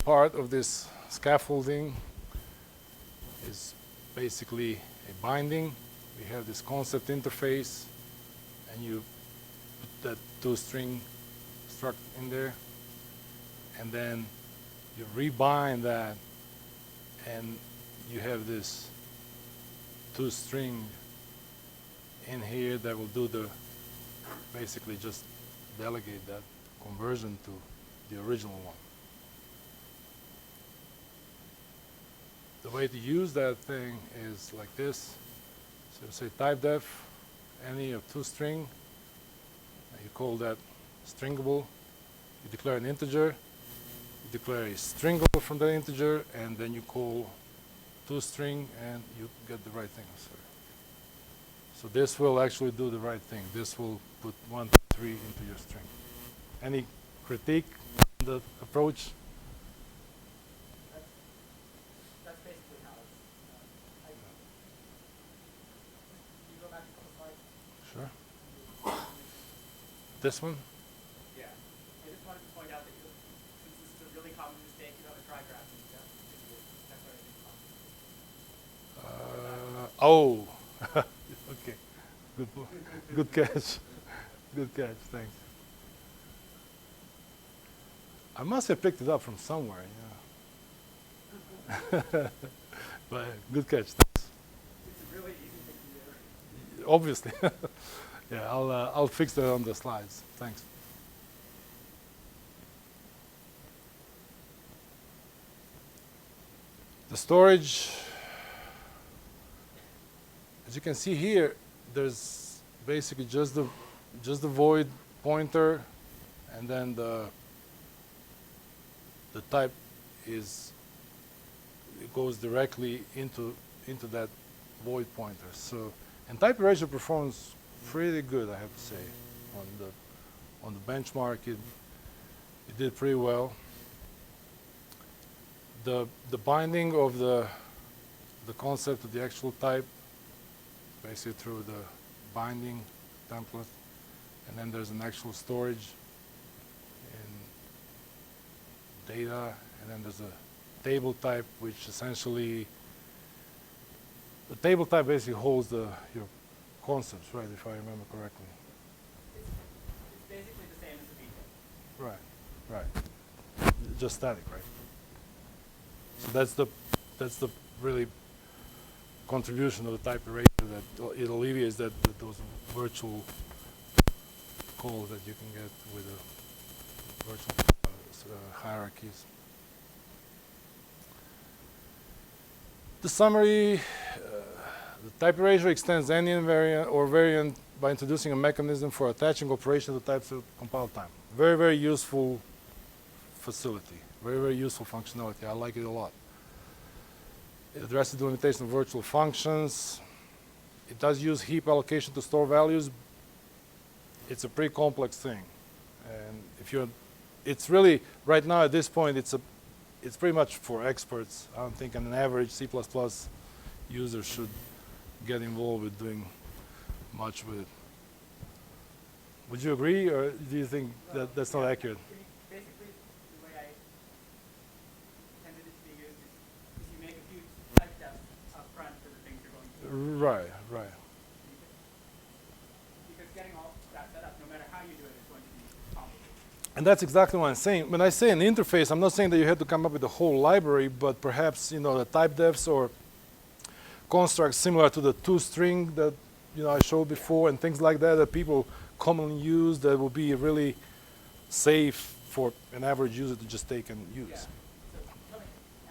part of this scaffolding is basically a binding. We have this concept interface and you put that toString struct in there and then you rebind that and you have this toString in here that will do the basically just delegate that conversion to the original one. The way to use that thing is like this. So you say type def any of toString and you call that stringable. You declare an integer, you declare a stringable from that integer, and then you call toString and you get the right thing. So this will actually do the right thing. This will put 1, 2, 3 into your string. Any critique on the approach? That's basically how it's can you go back a couple slides? Sure. This one? Yeah. I just wanted to point out that since this is a really common mistake, you have a try graph and that's Oh, okay. Good catch. Good catch. Thanks. I must have picked it up from somewhere. Yeah. But good catch. Thanks. It's a really easy thing to do. Obviously. Yeah, I'll fix that on the slides. Thanks. The storage, as you can see here, there's basically just the void pointer, and then the type is it goes directly into that void pointer. So, and type erasure performs pretty good, I have to say. On the benchmark, it did pretty well. The binding of the concept of the actual type, basically through the binding template, and then there's an actual storage in data, and then there's a table type, which essentially the table type basically holds your concepts, right? If I remember correctly. It's basically the same as the B table. Right. Just static, right? So that's the really contribution of the type erasure, that it alleviates those virtual calls that you can get with the virtual hierarchies. The summary, the type erasure extends any invariant or variant by introducing a mechanism for attaching operation to types at compile time. Very, very useful facility. Very, very useful functionality. I like it a lot. It addresses the limitation of virtual functions. It does use heap allocation to store values. It's a pretty complex thing. And it's really, right now at this point, it's pretty much for experts. I don't think an average C++ user should get involved with doing much with it. Would you agree, or do you think that that's not accurate? Basically, the way I intended it to be used is you make a few type tests up front for the things you're going to do. Right, right. Because getting all that set up, no matter how you do it, is going to be complicated. And that's exactly what I'm saying. When I say an interface, I'm not saying that you have to come up with the whole library, but perhaps the type defs or constructs similar to the toString that I showed before, and things like that people commonly use that will be really safe for an average user to just take and use. Yeah. So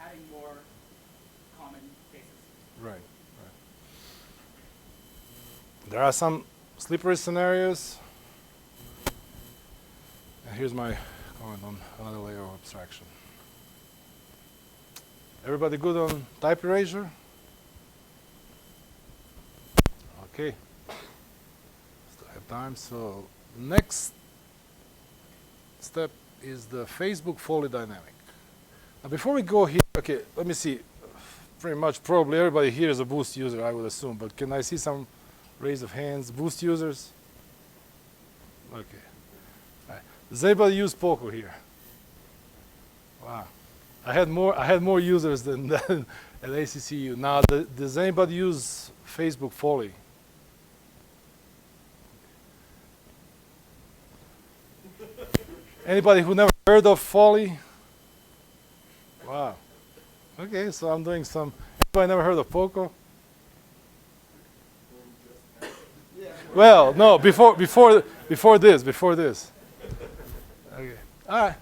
adding more common cases. Right, right. There are some slippery scenarios. And here's my comment on another layer of abstraction. Everybody good on type erasure? Okay. Still have time. So next step is the Facebook Foley dynamic. Now before we go here, okay, let me see. Pretty much probably everybody here is a Boost user, I would assume, but can I see some raise of hands? Boost users? Okay. All right. Does anybody use Poco here? Wow. I had more users than that at ACCU. Now, does anybody use Facebook Foley? Anybody who never heard of Foley? Wow. Okay, so I'm doing some. Anybody never heard of Poco? Well, no, before this. Okay. All right.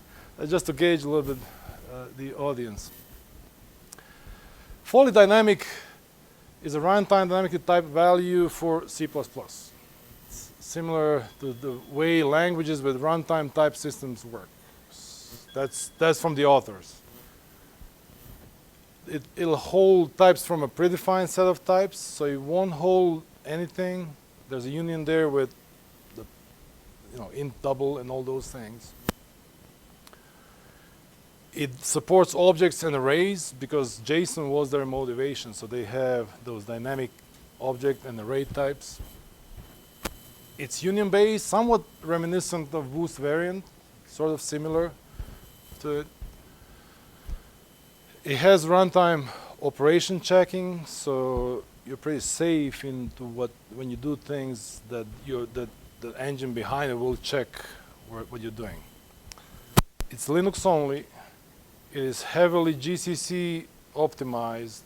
Just to gauge a little bit the audience. Foley dynamic is a runtime dynamically typed value for C++. It's similar to the way languages with runtime type systems work. That's from the authors. It'll hold types from a predefined set of types, so it won't hold anything. There's a union there with the int double and all those things. It supports objects and arrays because JSON was their motivation, so they have those dynamic object and array types. It's union-based, somewhat reminiscent of Boost variant, sort of similar to it. It has runtime operation checking, so you're pretty safe into when you do things that the engine behind it will check what you're doing. It's Linux only. It is heavily GCC optimized.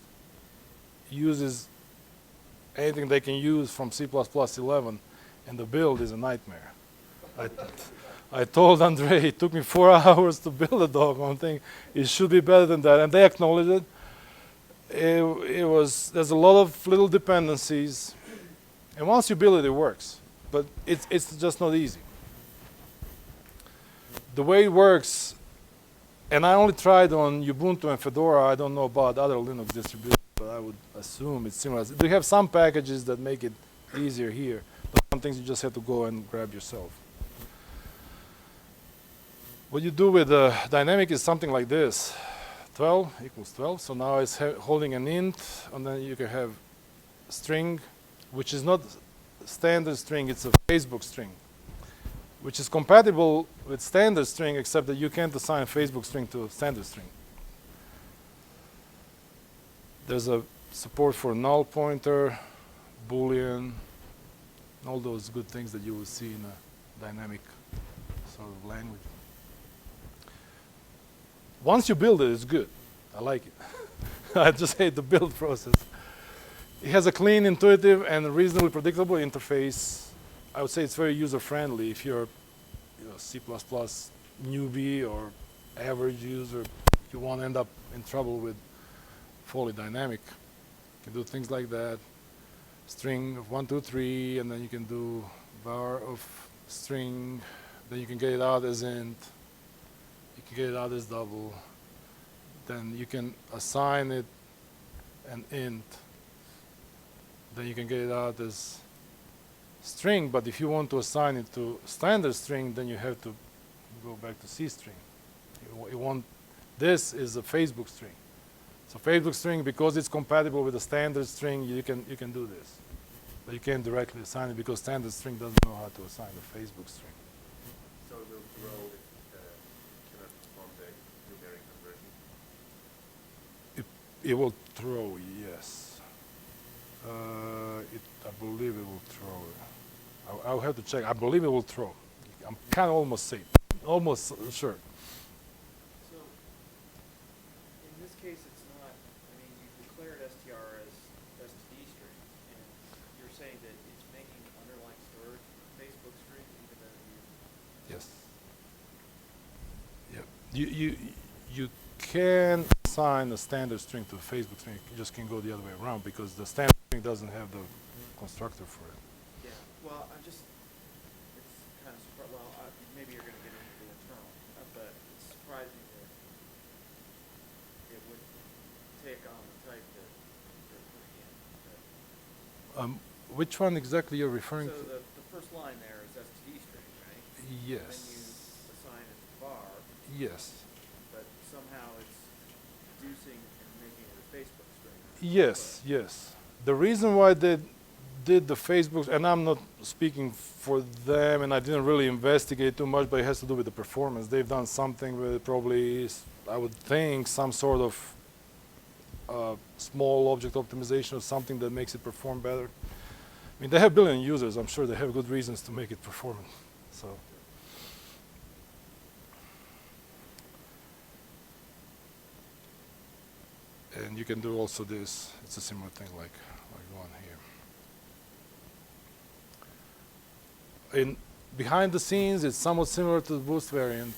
Uses anything they can use from C++ 11, and the build is a nightmare. I told Andre it took me 4 hours to build a doggone thing. It should be better than that, and they acknowledged it. There's a lot of little dependencies, and once you build it, it works. But it's just not easy. The way it works, and I only tried on Ubuntu and Fedora. I don't know about other Linux distributions, but I would assume it's similar. We have some packages that make it easier here, but some things you just have to go and grab yourself. What you do with the dynamic is something like this. 12 equals 12, so now it's holding an int, and then you can have string, which is not standard string, it's a Facebook string, which is compatible with standard string, except that you can't assign a Facebook string to a standard string. There's a support for null pointer, Boolean, all those good things that you will see in a dynamic sort of language. Once you build it, it's good. I like it. I just hate the build process. It has a clean, intuitive, and reasonably predictable interface. I would say it's very user-friendly. If you're C++ newbie or average user, you won't end up in trouble with Foley dynamic. You can do things like that. String of 1, 2, 3, and then you can do var of string. Then you can get it out as int. You can get it out as double. Then you can assign it an int. Then you can get it out as string, but if you want to assign it to standard string, then you have to go back to C string. This is a Facebook string. So Facebook string, because it's compatible with a standard string, you can do this. But you can't directly assign it because standard string doesn't know how to assign a Facebook string. So it will throw if cannot perform the numeric conversion. It will throw, yes. I believe it will throw. I'll have to check. I believe it will throw. I'm kind of almost safe, almost sure. So, in this case, it's not, I mean, you declared str as std string, and you're saying that it's making underlying storage for Facebook string, even though you, Yes. Yep. You can assign a standard string to a Facebook string. You just can go the other way around because the standard string doesn't have the constructor for it. yeah, well, I'm just, it's kind of, well, maybe you're gonna get into the internal, but it's surprising that it would take on the type that you're putting in. Which one exactly you're referring So to? the first line there is std string, right? Then you Yes. assign it to var, Yes. but somehow it's reducing and making it a Facebook string. Yes, yes. The reason why they did the Facebook, and I'm not speaking for them, and I didn't really investigate too much, but it has to do with the performance. They've done something with probably, I would think, some sort of small object optimization or something that makes it perform better. I mean, they have billion users. I'm sure they have good reasons to make it perform. So. And you can do also this. It's a similar thing like one here. In behind the scenes, it's somewhat similar to the Boost variant.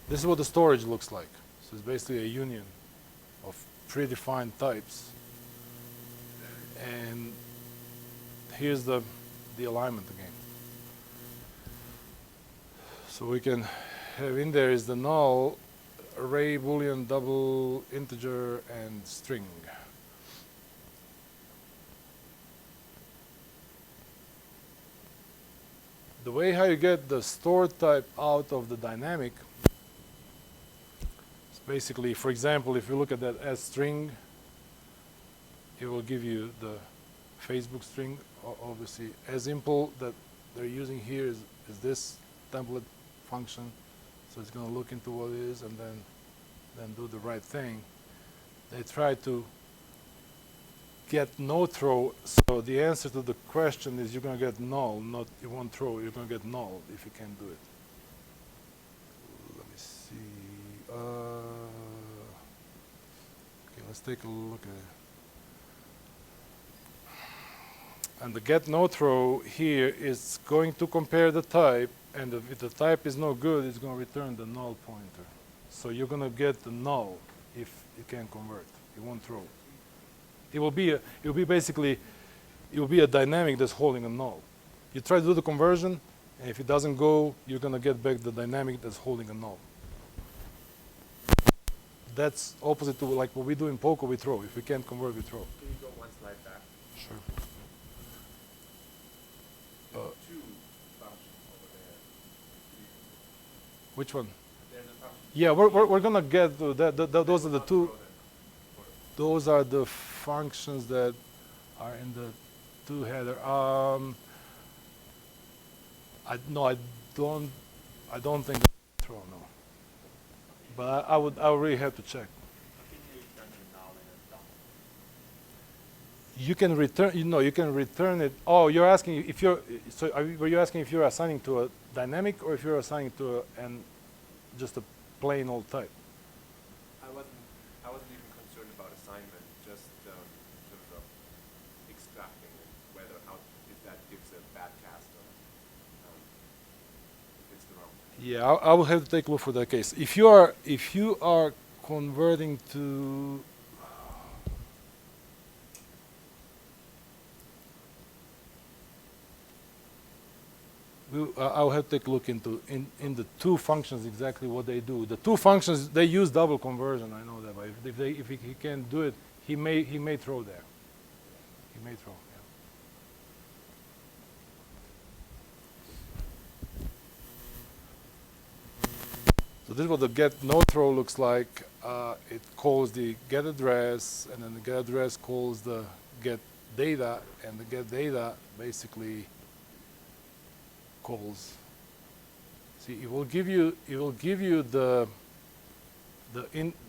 This is what the storage looks like. So it's basically a union of predefined types. And here's the alignment again. So we can have in there is the null, array, boolean, double, integer, and string. The way how you get the stored type out of the dynamic is basically, for example, if you look at that as string, it will give you the Facebook string. Obviously, as impl that they're using here is this template function. So it's going to look into what it is and then do the right thing. They try to get no throw. So the answer to the question is you're going to get null, not you won't throw. You're going to get null if you can't do it. Let me see. Okay, let's take a look at it. And the get no throw here is going to compare the type, and if the type is no good, it's going to return the null pointer. So you're going to get the null if you can convert. It won't throw. It will be a dynamic that's holding a null. You try to do the conversion, and if it doesn't go, you're going to get back the dynamic that's holding a null. That's opposite to like what we do in Poco, we throw. If we can't convert, we throw. Can you go one slide back? Sure. Two functions over there. Which one? There's a function. Yeah, we're gonna get to that. Those are the Not two. throw them. Those are the functions that are in the two header. I don't think that's throw no. But I would really have to check. How can you return a null in a dump? You can return. You can return it. Oh, you're asking if you're. So were you asking if you're assigning to a dynamic or if you're assigning to just a plain old type? I wasn't even concerned about assignment, just in terms of extracting it, whether if that gives a bad cast or if it's the wrong. Yeah, I will have to take a look for that case. If you are converting to I'll have to take a look into in the two functions exactly what they do. The two functions they use double conversion. I know that, but if he can't do it, he may throw there. He may throw. Yeah. So this is what the get no throw looks like. It calls the get address, and then the get address calls the get data, and the get data basically calls. See, it will give you the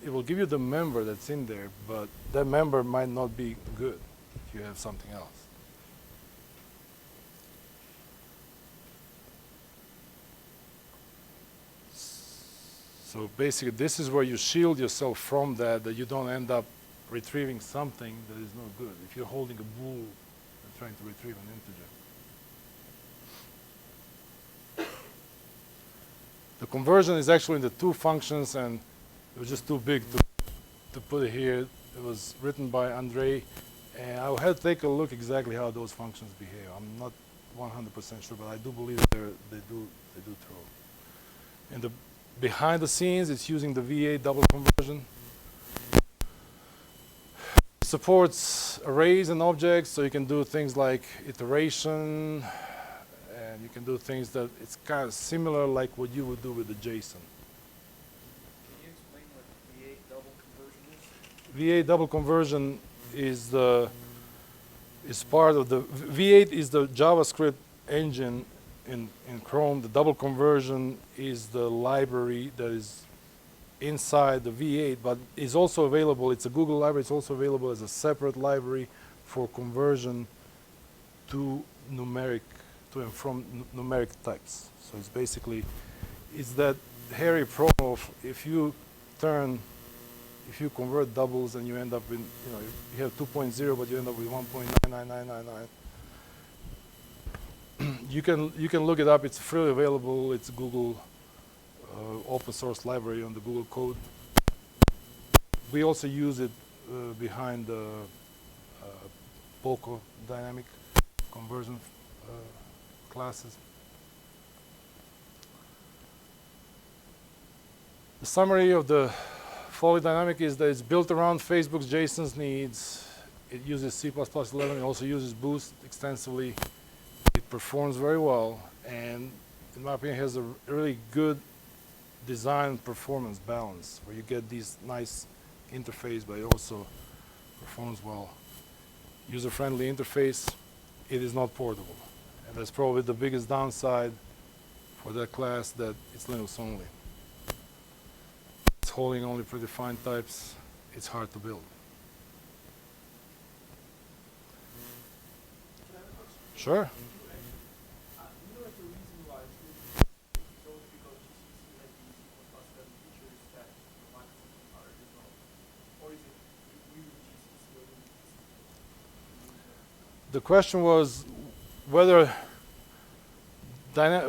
it will give you the member that's in there, but that member might not be good if you have something else. So basically, this is where you shield yourself from that you don't end up retrieving something that is no good. If you're holding a bool and trying to retrieve an integer. The conversion is actually in the two functions, and it was just too big to put it here. It was written by Andrei, and I had to take a look exactly how those functions behave. I'm not 100% sure, but I do believe they do throw. And the behind the scenes, it's using the V8 double conversion. Supports arrays and objects, so you can do things like iteration, and you can do things that it's kind of similar like what you would do with the JSON. Can you explain what V8 double conversion is? V8 double conversion is part of the V8 is the JavaScript engine in Chrome. The double conversion is the library that is inside the V8, but is also available. It's a Google library. It's also available as a separate library for conversion to numeric, to and from numeric types. So it's basically, it's that hairy problem of if you convert doubles and you end up in, you have 2.0, but you end up with 1.99999. You can look it up. It's freely available. It's Google open source library on the Google Code. We also use it behind the Poco dynamic conversion classes. The summary of the Foley dynamic is that it's built around Facebook's JSON's needs. It uses C++11. It also uses Boost extensively. It performs very well, and in my opinion, has a really good design performance balance where you get these nice interface, but it also performs well. User-friendly interface. It is not portable, and that's probably the biggest downside for that class, that it's Linux only. It's holding only predefined types. It's hard to build. Sure. You know, like the reason why it's only because GCC has these C++ features that Microsoft are developed, or is it really GCC or really GCC? The question was whether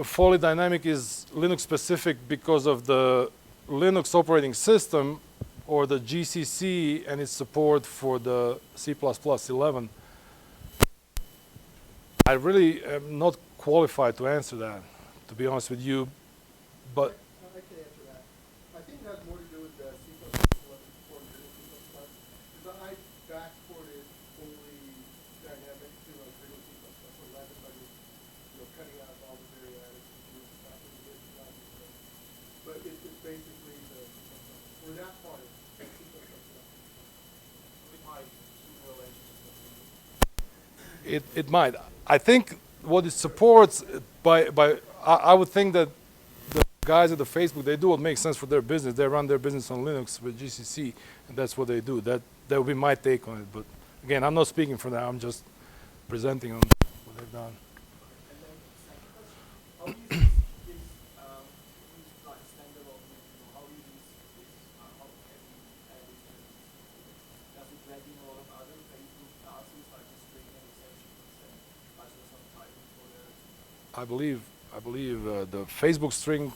Foley Dynamic is Linux specific because of the Linux operating system or the GCC and its support for the C++11. I really am not qualified to answer that, to be honest with you, but I can answer that. I think it has more to do with the C++11 or the C++, because I backported only dynamic to like real C++11, but it's cutting out all the variables and stuff and the stuff. But it's basically the C++, or that part of C++. It might relate it might. I think what it supports I would think that the guys at the Facebook, they do what makes sense for their business. They run their business on Linux with GCC, and that's what they do. That would be my take on it. But again, I'm not speaking for that. I'm just presenting on what they've done. And then second question, how easy is like standalone, how easy is how can you add it to the system? Does it drag in a lot of other Facebook classes like the string and exception and some typing for the I believe the Facebook string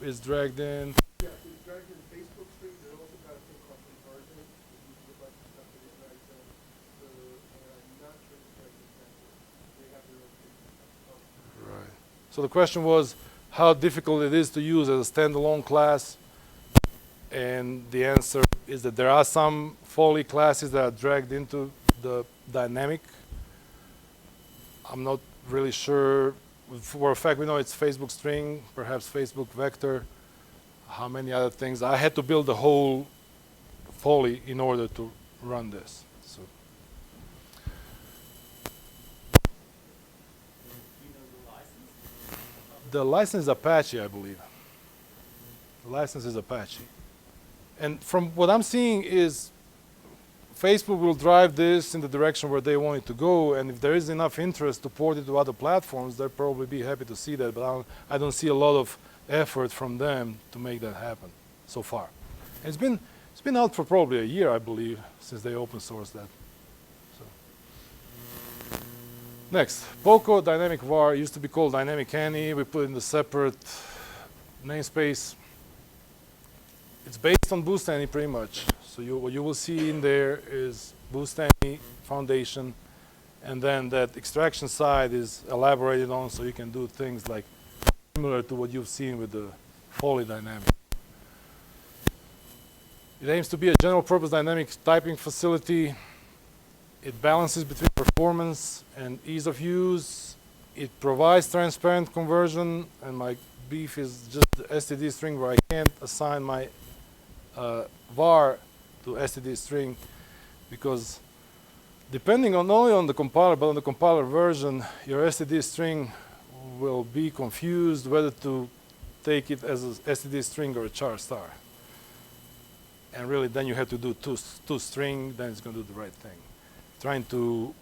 is dragged in. Yeah, it's dragged in Facebook string. They also got a thing called conversion, which is a bunch of stuff that it drags in. So, I'm not sure it's dragged in that. They have their own thing. Right. So the question was how difficult it is to use as a standalone class, and the answer is that there are some Foley classes that are dragged into the dynamic. I'm not really sure. For a fact, we know it's Facebook string, perhaps Facebook vector, how many other things. I had to build the whole Foley in order to run this. So The license is Apache, I believe. The license is Apache. And from what I'm seeing is Facebook will drive this in the direction where they want it to go, and if there is enough interest to port it to other platforms, they'll probably be happy to see that, but I don't see a lot of effort from them to make that happen so far. And it's been out for probably a year, I believe, since they open sourced that. So. Next, Poco Dynamic Var used to be called Dynamic Any. We put it in the separate namespace. It's based on Boost Any pretty much. So what you will see in there is Boost Any foundation, and then that extraction side is elaborated on, so you can do things like similar to what you've seen with the Foley dynamic. It aims to be a general purpose dynamic typing facility. It balances between performance and ease of use. It provides transparent conversion, and my beef is just the STD string where I can't assign my var to STD string, because depending on not only on the compiler but on the compiler version, your STD string will be confused whether to take it as a STD string or a char star. And really then you have to do two string, then it's going to do the right thing. Trying to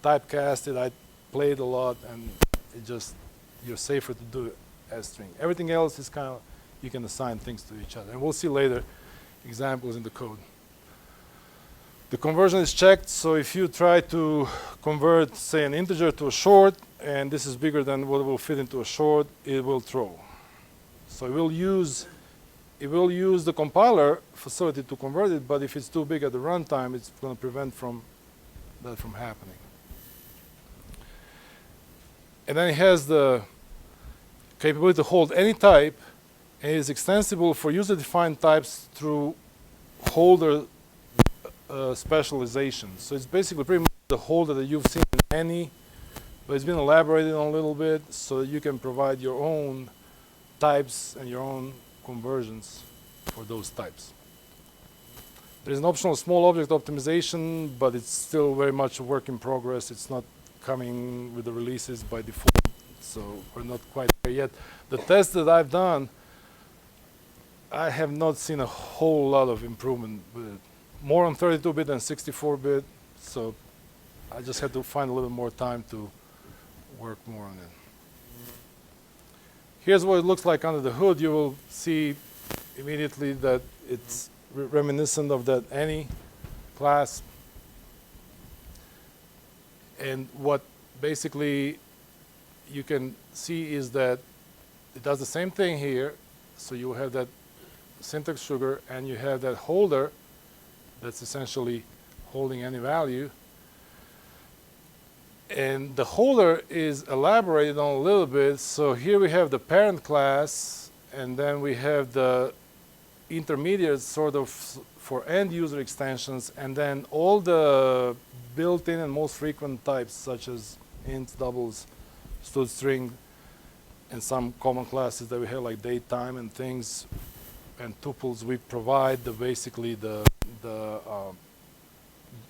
typecast it, I played a lot, and it just, you're safer to do it as string. Everything else is kind of, you can assign things to each other, and we'll see later examples in the code. The conversion is checked, so if you try to convert, say, an integer to a short, and this is bigger than what will fit into a short, it will throw. So it will use the compiler facility to convert it, but if it's too big at the runtime, it's going to prevent that from happening. And then it has the capability to hold any type, and it is extensible for user-defined types through holder specialization. So it's basically pretty much the holder that you've seen in any, but it's been elaborated on a little bit so that you can provide your own types and your own conversions for those types. There's an optional small object optimization, but it's still very much a work in progress. It's not coming with the releases by default, so we're not quite there yet. The tests that I've done, I have not seen a whole lot of improvement with it. More on 32-bit than 64-bit, so I just had to find a little more time to work more on it. Here's what it looks like under the hood. You will see immediately that it's reminiscent of that any class. And what basically you can see is that it does the same thing here. So you have that syntax sugar, and you have that holder that's essentially holding any value. And the holder is elaborated on a little bit. So here we have the parent class, and then we have the intermediate sort of for end user extensions, and then all the built-in and most frequent types such as ints, doubles, std string, and some common classes that we have like date, time, and things, and tuples. We provide basically the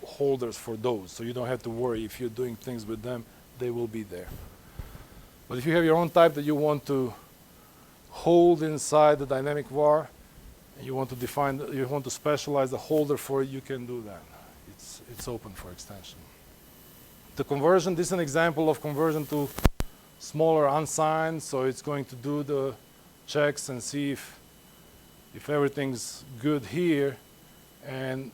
holders for those, so you don't have to worry if you're doing things with them, they will be there. But if you have your own type that you want to hold inside the dynamic var, and you want to define, you want to specialize the holder for it, you can do that. It's open for extension. The conversion, this is an example of conversion to smaller unsigned, so it's going to do the checks and see if everything's good here, and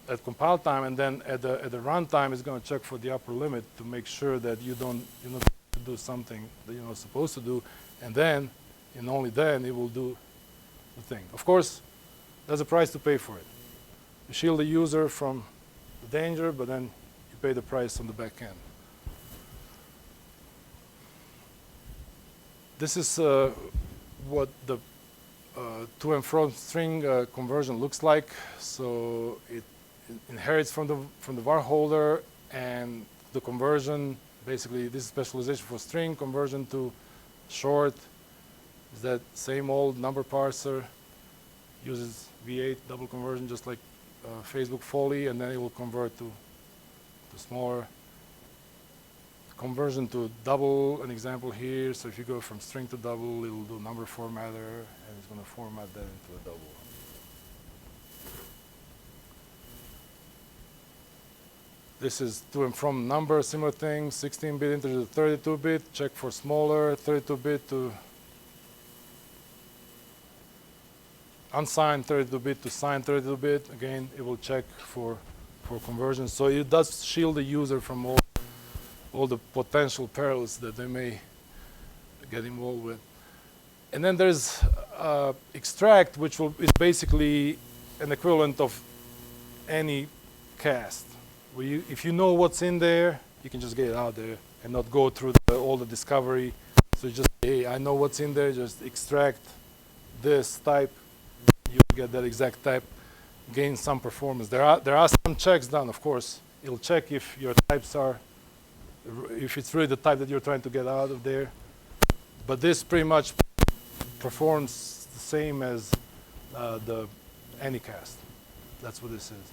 at compile time, and then at the runtime, it's going to check for the upper limit to make sure that you're not to do something that you're not supposed to do, and then, and only then, it will do the thing. Of course, there's a price to pay for it. You shield the user from the danger, but then you pay the price on the back end. This is what the to and from string conversion looks like. So it inherits from the var holder, and the conversion, basically this is specialization for string conversion to short. Is that same old number parser, uses V8 double conversion just like Facebook Foley, and then it will convert to smaller conversion to double, an example here. So if you go from string to double, it'll do number formatter, and it's going to format that into a double. This is to and from number, similar thing, 16-bit integer to 32-bit, check for smaller, 32-bit to unsigned 32-bit to signed 32-bit. Again, it will check for conversion. So it does shield the user from all the potential perils that they may get involved with. And then there's extract, which is basically an equivalent of any cast. If you know what's in there, you can just get it out there and not go through all the discovery. So just, hey, I know what's in there, just extract this type, you get that exact type, gain some performance. There are some checks done, of course. It'll check if your types are, if it's really the type that you're trying to get out of there. But this pretty much performs the same as the Anycast. That's what this is.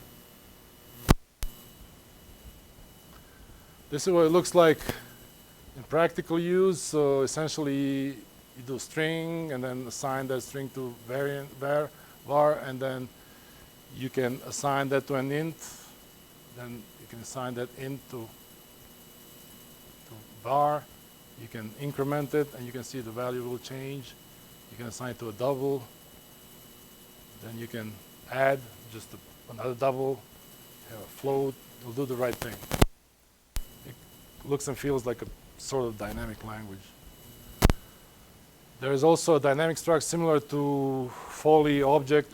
This is what it looks like in practical use. So essentially, you do string and then assign that string to var, and then you can assign that to an int. Then you can assign that int to var. You can increment it, and you can see the value will change. You can assign it to a double. Then you can add just another double, have a float. It'll do the right thing. It looks and feels like a sort of dynamic language. There is also a dynamic struct similar to Foley object,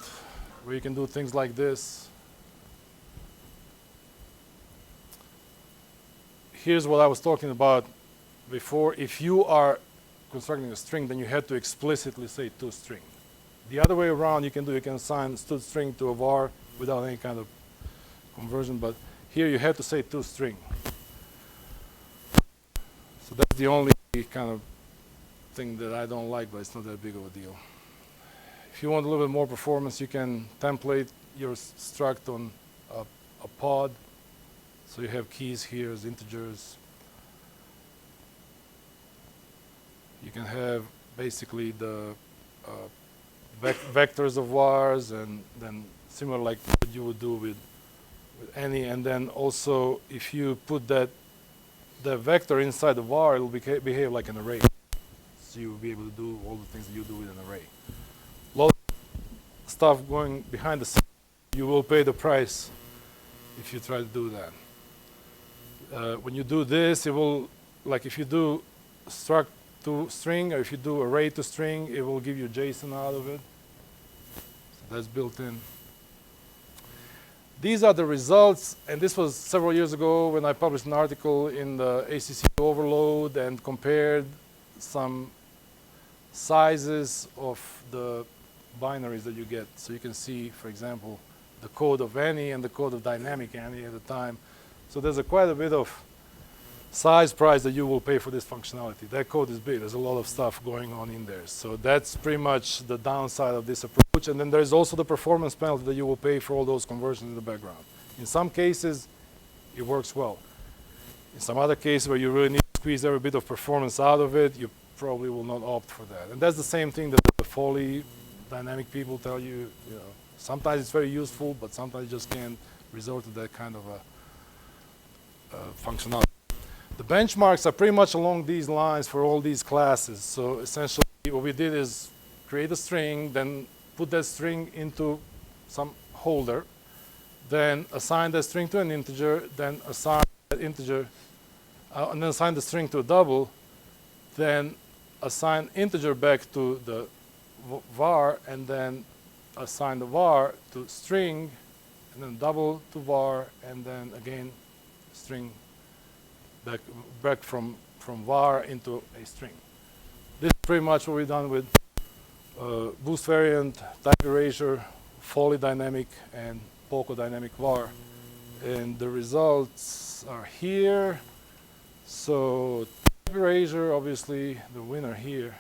where you can do things like this. Here's what I was talking about before. If you are constructing a string, then you have to explicitly say toString. The other way around, you can assign toString to a var without any kind of conversion, but here you have to say toString. So that's the only kind of thing that I don't like, but it's not that big of a deal. If you want a little bit more performance, you can template your struct on a pod. So you have keys here as integers. You can have basically the vectors of vars, and then similar like what you would do with any. And then also, if you put the vector inside the var, it will behave like an array. So you will be able to do all the things that you do with an array. A lot of stuff going behind the scenes. You will pay the price if you try to do that. When you do this, it will, like if you do struct to string, or if you do array to string, it will give you JSON out of it. So that's built in. These are the results, and this was several years ago when I published an article in the ACC Overload and compared some sizes of the binaries that you get. So you can see, for example, the code of any and the code of dynamic any at the time. So there's quite a bit of size price that you will pay for this functionality. That code is big. There's a lot of stuff going on in there. So that's pretty much the downside of this approach. And then there's also the performance penalty that you will pay for all those conversions in the background. In some cases, it works well. In some other cases where you really need to squeeze every bit of performance out of it, you probably will not opt for that. And that's the same thing that the Foley dynamic people tell you. You know, sometimes it's very useful, but sometimes you just can't resort to that kind of a functionality. The benchmarks are pretty much along these lines for all these classes. So essentially what we did is create a string, then put that string into some holder, then assign that string to an integer, then assign that integer, and then assign the string to a double, then assign integer back to the var, and then assign the var to string, and then double to var, and then again string back from var into a string. This is pretty much what we've done with boost variant, type erasure, Foley dynamic, and Poco dynamic var. And the results are here. So type erasure, obviously the winner here.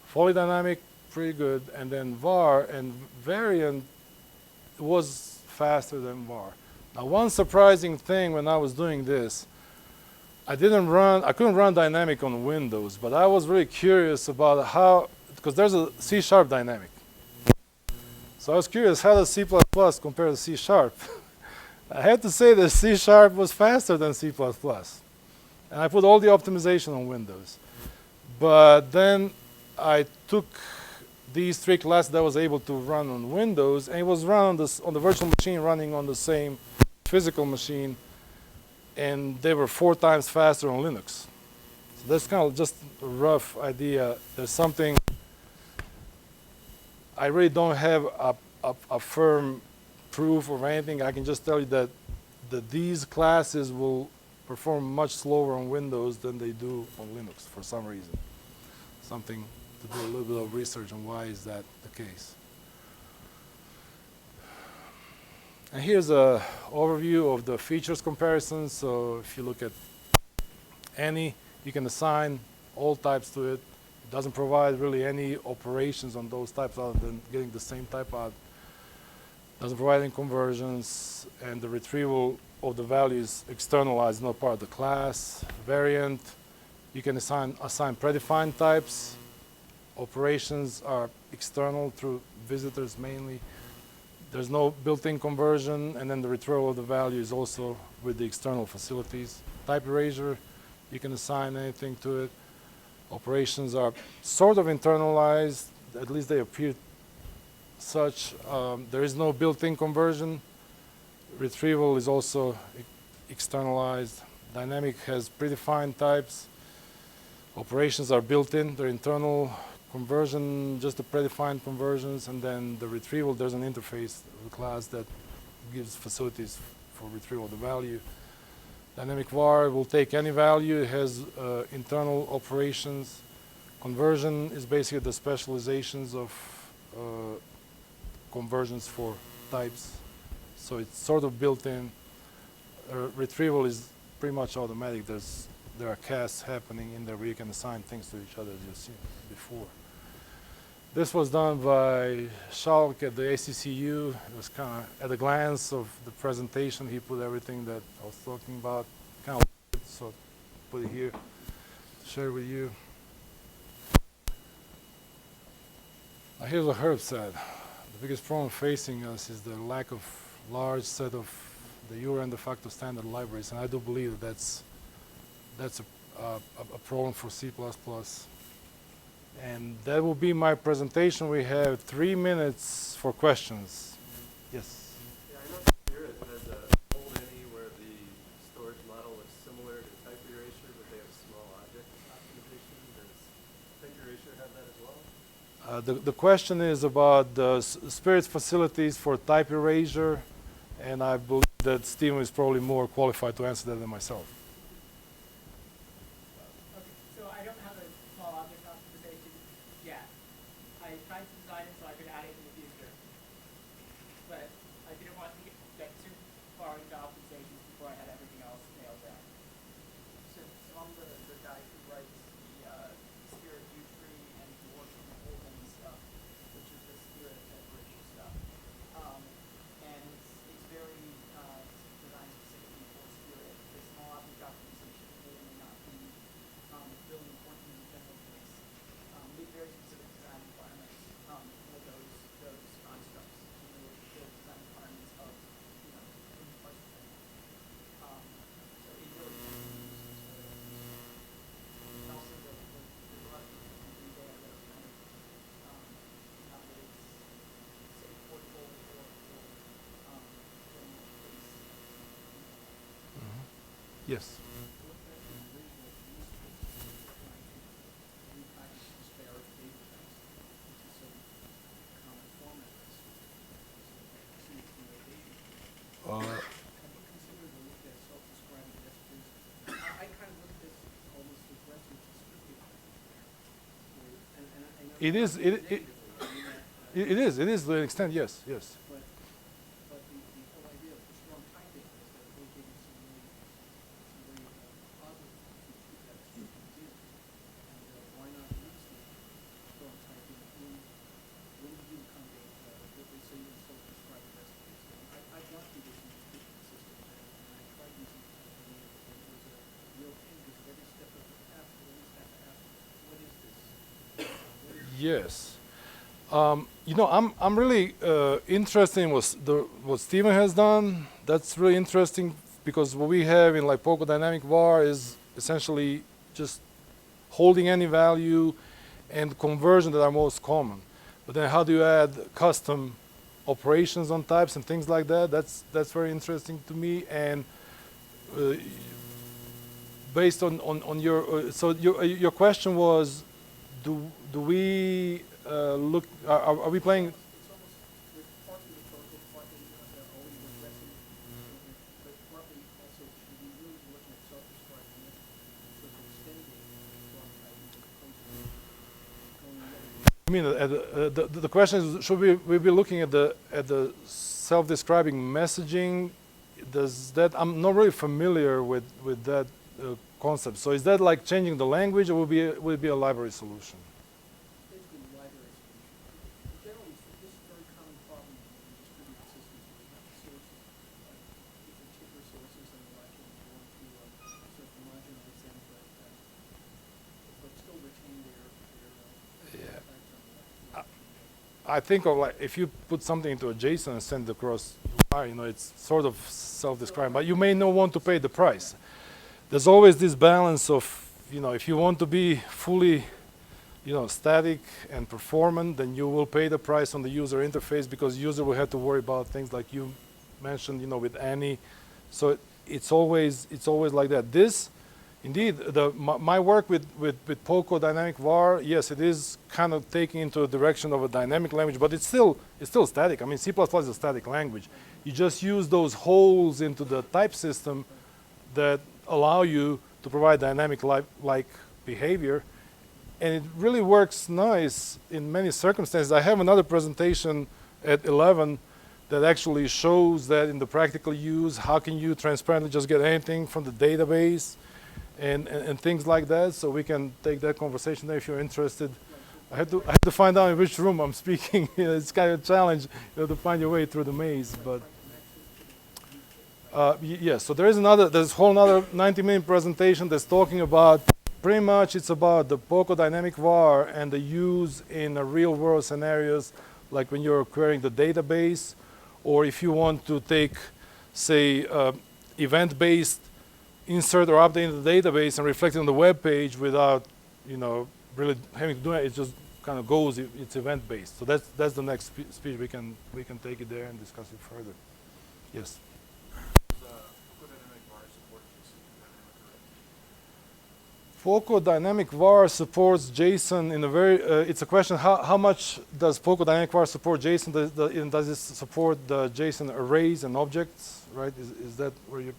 Foley dynamic, pretty good. And then var and variant was faster than var. Now, one surprising thing when I was doing this I couldn't run dynamic on Windows, but I was really curious about how, because there's a C# dynamic. So I was curious, how does C++ compare to C#? I had to say that C# was faster than C++. And I put all the optimization on Windows. But then I took these 3 classes that I was able to run on Windows, and it was run on the virtual machine running on the same physical machine, and they were 4 times faster on Linux. So that's kind of just a rough idea. There's something, I really don't have a firm proof or anything. I can just tell you that these classes will perform much slower on Windows than they do on Linux for some reason. Something to do a little bit of research on why is that the case. And here's a overview of the features comparison. So if you look at any, you can assign all types to it. It doesn't provide really any operations on those types other than getting the same type out. Doesn't provide any conversions, and the retrieval of the value is externalized, not part of the class. Variant, you can assign predefined types. Operations are external through visitors mainly. There's no built-in conversion, and then the retrieval of the value is also with the external facilities. Type erasure, you can assign anything to it. Operations are sort of internalized, at least they appear such. There is no built-in conversion. Retrieval is also externalized. Dynamic has predefined types. Operations are built-in, they're internal. Conversion, just the predefined conversions, and then the retrieval, there's an interface of the class that gives facilities for retrieval of the value. Dynamic var will take any value, it has internal operations. Conversion is basically the specializations of conversions for types. So it's sort of built in. Retrieval is pretty much automatic. There are casts happening in there where you can assign things to each other, as you've seen before. This was done by Schalk at the ACCU. It was kind of, at a glance of the presentation, he put everything that I was talking about. Kind of, so put it here to share with you. Now here's what Herb said. The biggest problem facing us is the lack of large set of the Euro and de facto standard libraries, and I do believe that that's a problem for C++. And that will be my presentation. We have 3 minutes for questions. Yes? Yeah, I know Spirit has a old any where the storage model is similar to type erasure, but they have small object optimization. Does type erasure have that as well? The question is about the Spirit's facilities for type erasure, and I believe that Steven is probably more qualified to answer that than myself. Okay, so I don't have a small object optimization yet. I tried to design it so I could add it in the future, but I didn't want to get too far into optimizations before I had everything else nailed down. So I'm the guy who writes the Spirit U tree and works on the Holden stuff, which is the Spirit separation stuff. And it's very design specifically for Spirit. The small object optimization may or may not be really important in the general case. Meet very specific design requirements for those constructs. The design requirements of any parts of them. So it really depends on the use case. And also there's a lot of things you can do there that are kind of not that it's say portable or Yes. It is. It is. It is to an extent. Yes. Yes. But the whole idea of the strong typing is that they give you some really positive features that it's built in. And why not use the strong typing when you do come to so you can self-describe the recipes. I've gone through this in the system, and I tried using it, and it was a real pain Yes. I'm really interested in what Steven has done. That's really interesting because what we have in like Poco Dynamic var is essentially just holding any value and conversion that are most common. But then how do you add custom operations on types and things like that? That's very interesting to me. And based on your so your question was, do we look? Are we playing? It's almost with partly rhetorical, partly already with Resi, but partly also should be really looking at self-describing messages. So it's extending from ideas of I mean, the question is, should we be looking at the self-describing messaging? Does that? I'm not really familiar with that concept. So is that like changing the language, or will it be a library solution? basically library solution. Generally, this is a very common problem in distributed systems where you have sources, different particular sources, and you actually want to sort of homogenize them, but still retain their Yeah. types on the I think of like if you put something into a JSON and send it across, it's sort of self-describing, but you may not want to pay the price. There's always this balance of, if you want to be fully, static and performant, then you will pay the price on the user interface because user will have to worry about things like you mentioned, with Annie. So it's always like that. This, indeed, my work with Poco Dynamic var, yes, it is kind of taking into the direction of a dynamic language, but it's still static. I mean, C++ is a static language. You just use those holes into the type system that allow you to provide dynamic-like behavior, and it really works nice in many circumstances. I have another presentation at 11 that actually shows that in the practical use, how can you transparently just get anything from the database and things like that. So we can take that conversation there if you're interested. I had to find out in which room I'm speaking. It's kind of a challenge, to find your way through the maze. But yes, so there's a whole another 90-minute presentation that's talking about, pretty much it's about the Poco Dynamic var and the use in real world scenarios, like when you're querying the database, or if you want to take, say, event-based insert or update in the database and reflect it on the web page without, really having to do it. It just kind of goes. It's event-based. So that's the next speech. We can take it there and discuss it further. Yes. Poco Dynamic var supports JSON in a very. It's a question. How much does Poco Dynamic var support JSON? Does it support the JSON arrays and objects? Right? Is that where you?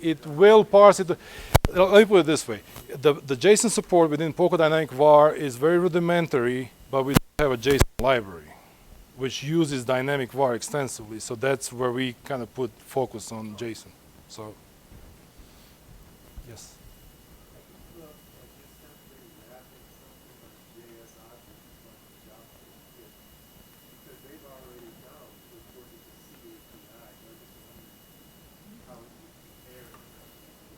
It will parse it. Let me put it this way: the JSON support within Poco Dynamic var is very rudimentary, but we have a JSON library which uses dynamic var extensively. So that's where we kind of put focus on JSON. So, yes.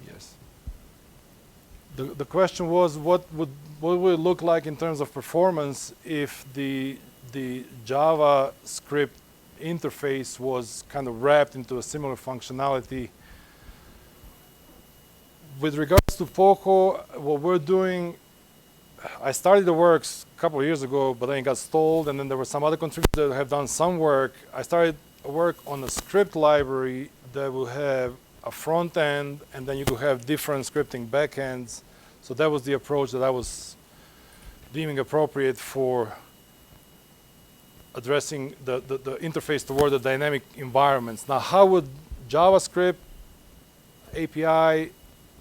Yes. The question was, what would it look like in terms of performance if the JavaScript interface was kind of wrapped into a similar functionality. With regards to Poco, what we're doing, I started the works a couple of years ago, but then it got stalled, and then there were some other contributors that have done some work. I started work on a script library that will have a front end, and then you could have different scripting backends. So that was the approach that I was deeming appropriate for addressing the interface toward the dynamic environments. Now, how would JavaScript API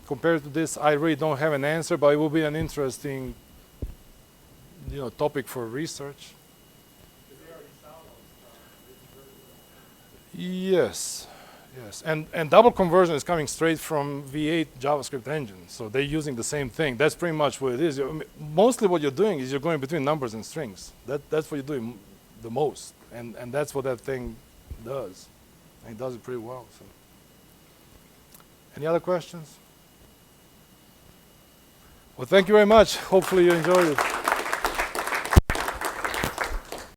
compare to this? I really don't have an answer, but it will be an interesting, topic for research. Yes, yes, and double conversion is coming straight from V8 JavaScript engine, so they're using the same thing. That's pretty much what it is. Mostly what you're doing is you're going between numbers and strings. That's what you're doing the most, and that's what that thing does, and it does it pretty well. So, any other questions? Well, thank you very much. Hopefully you enjoyed it.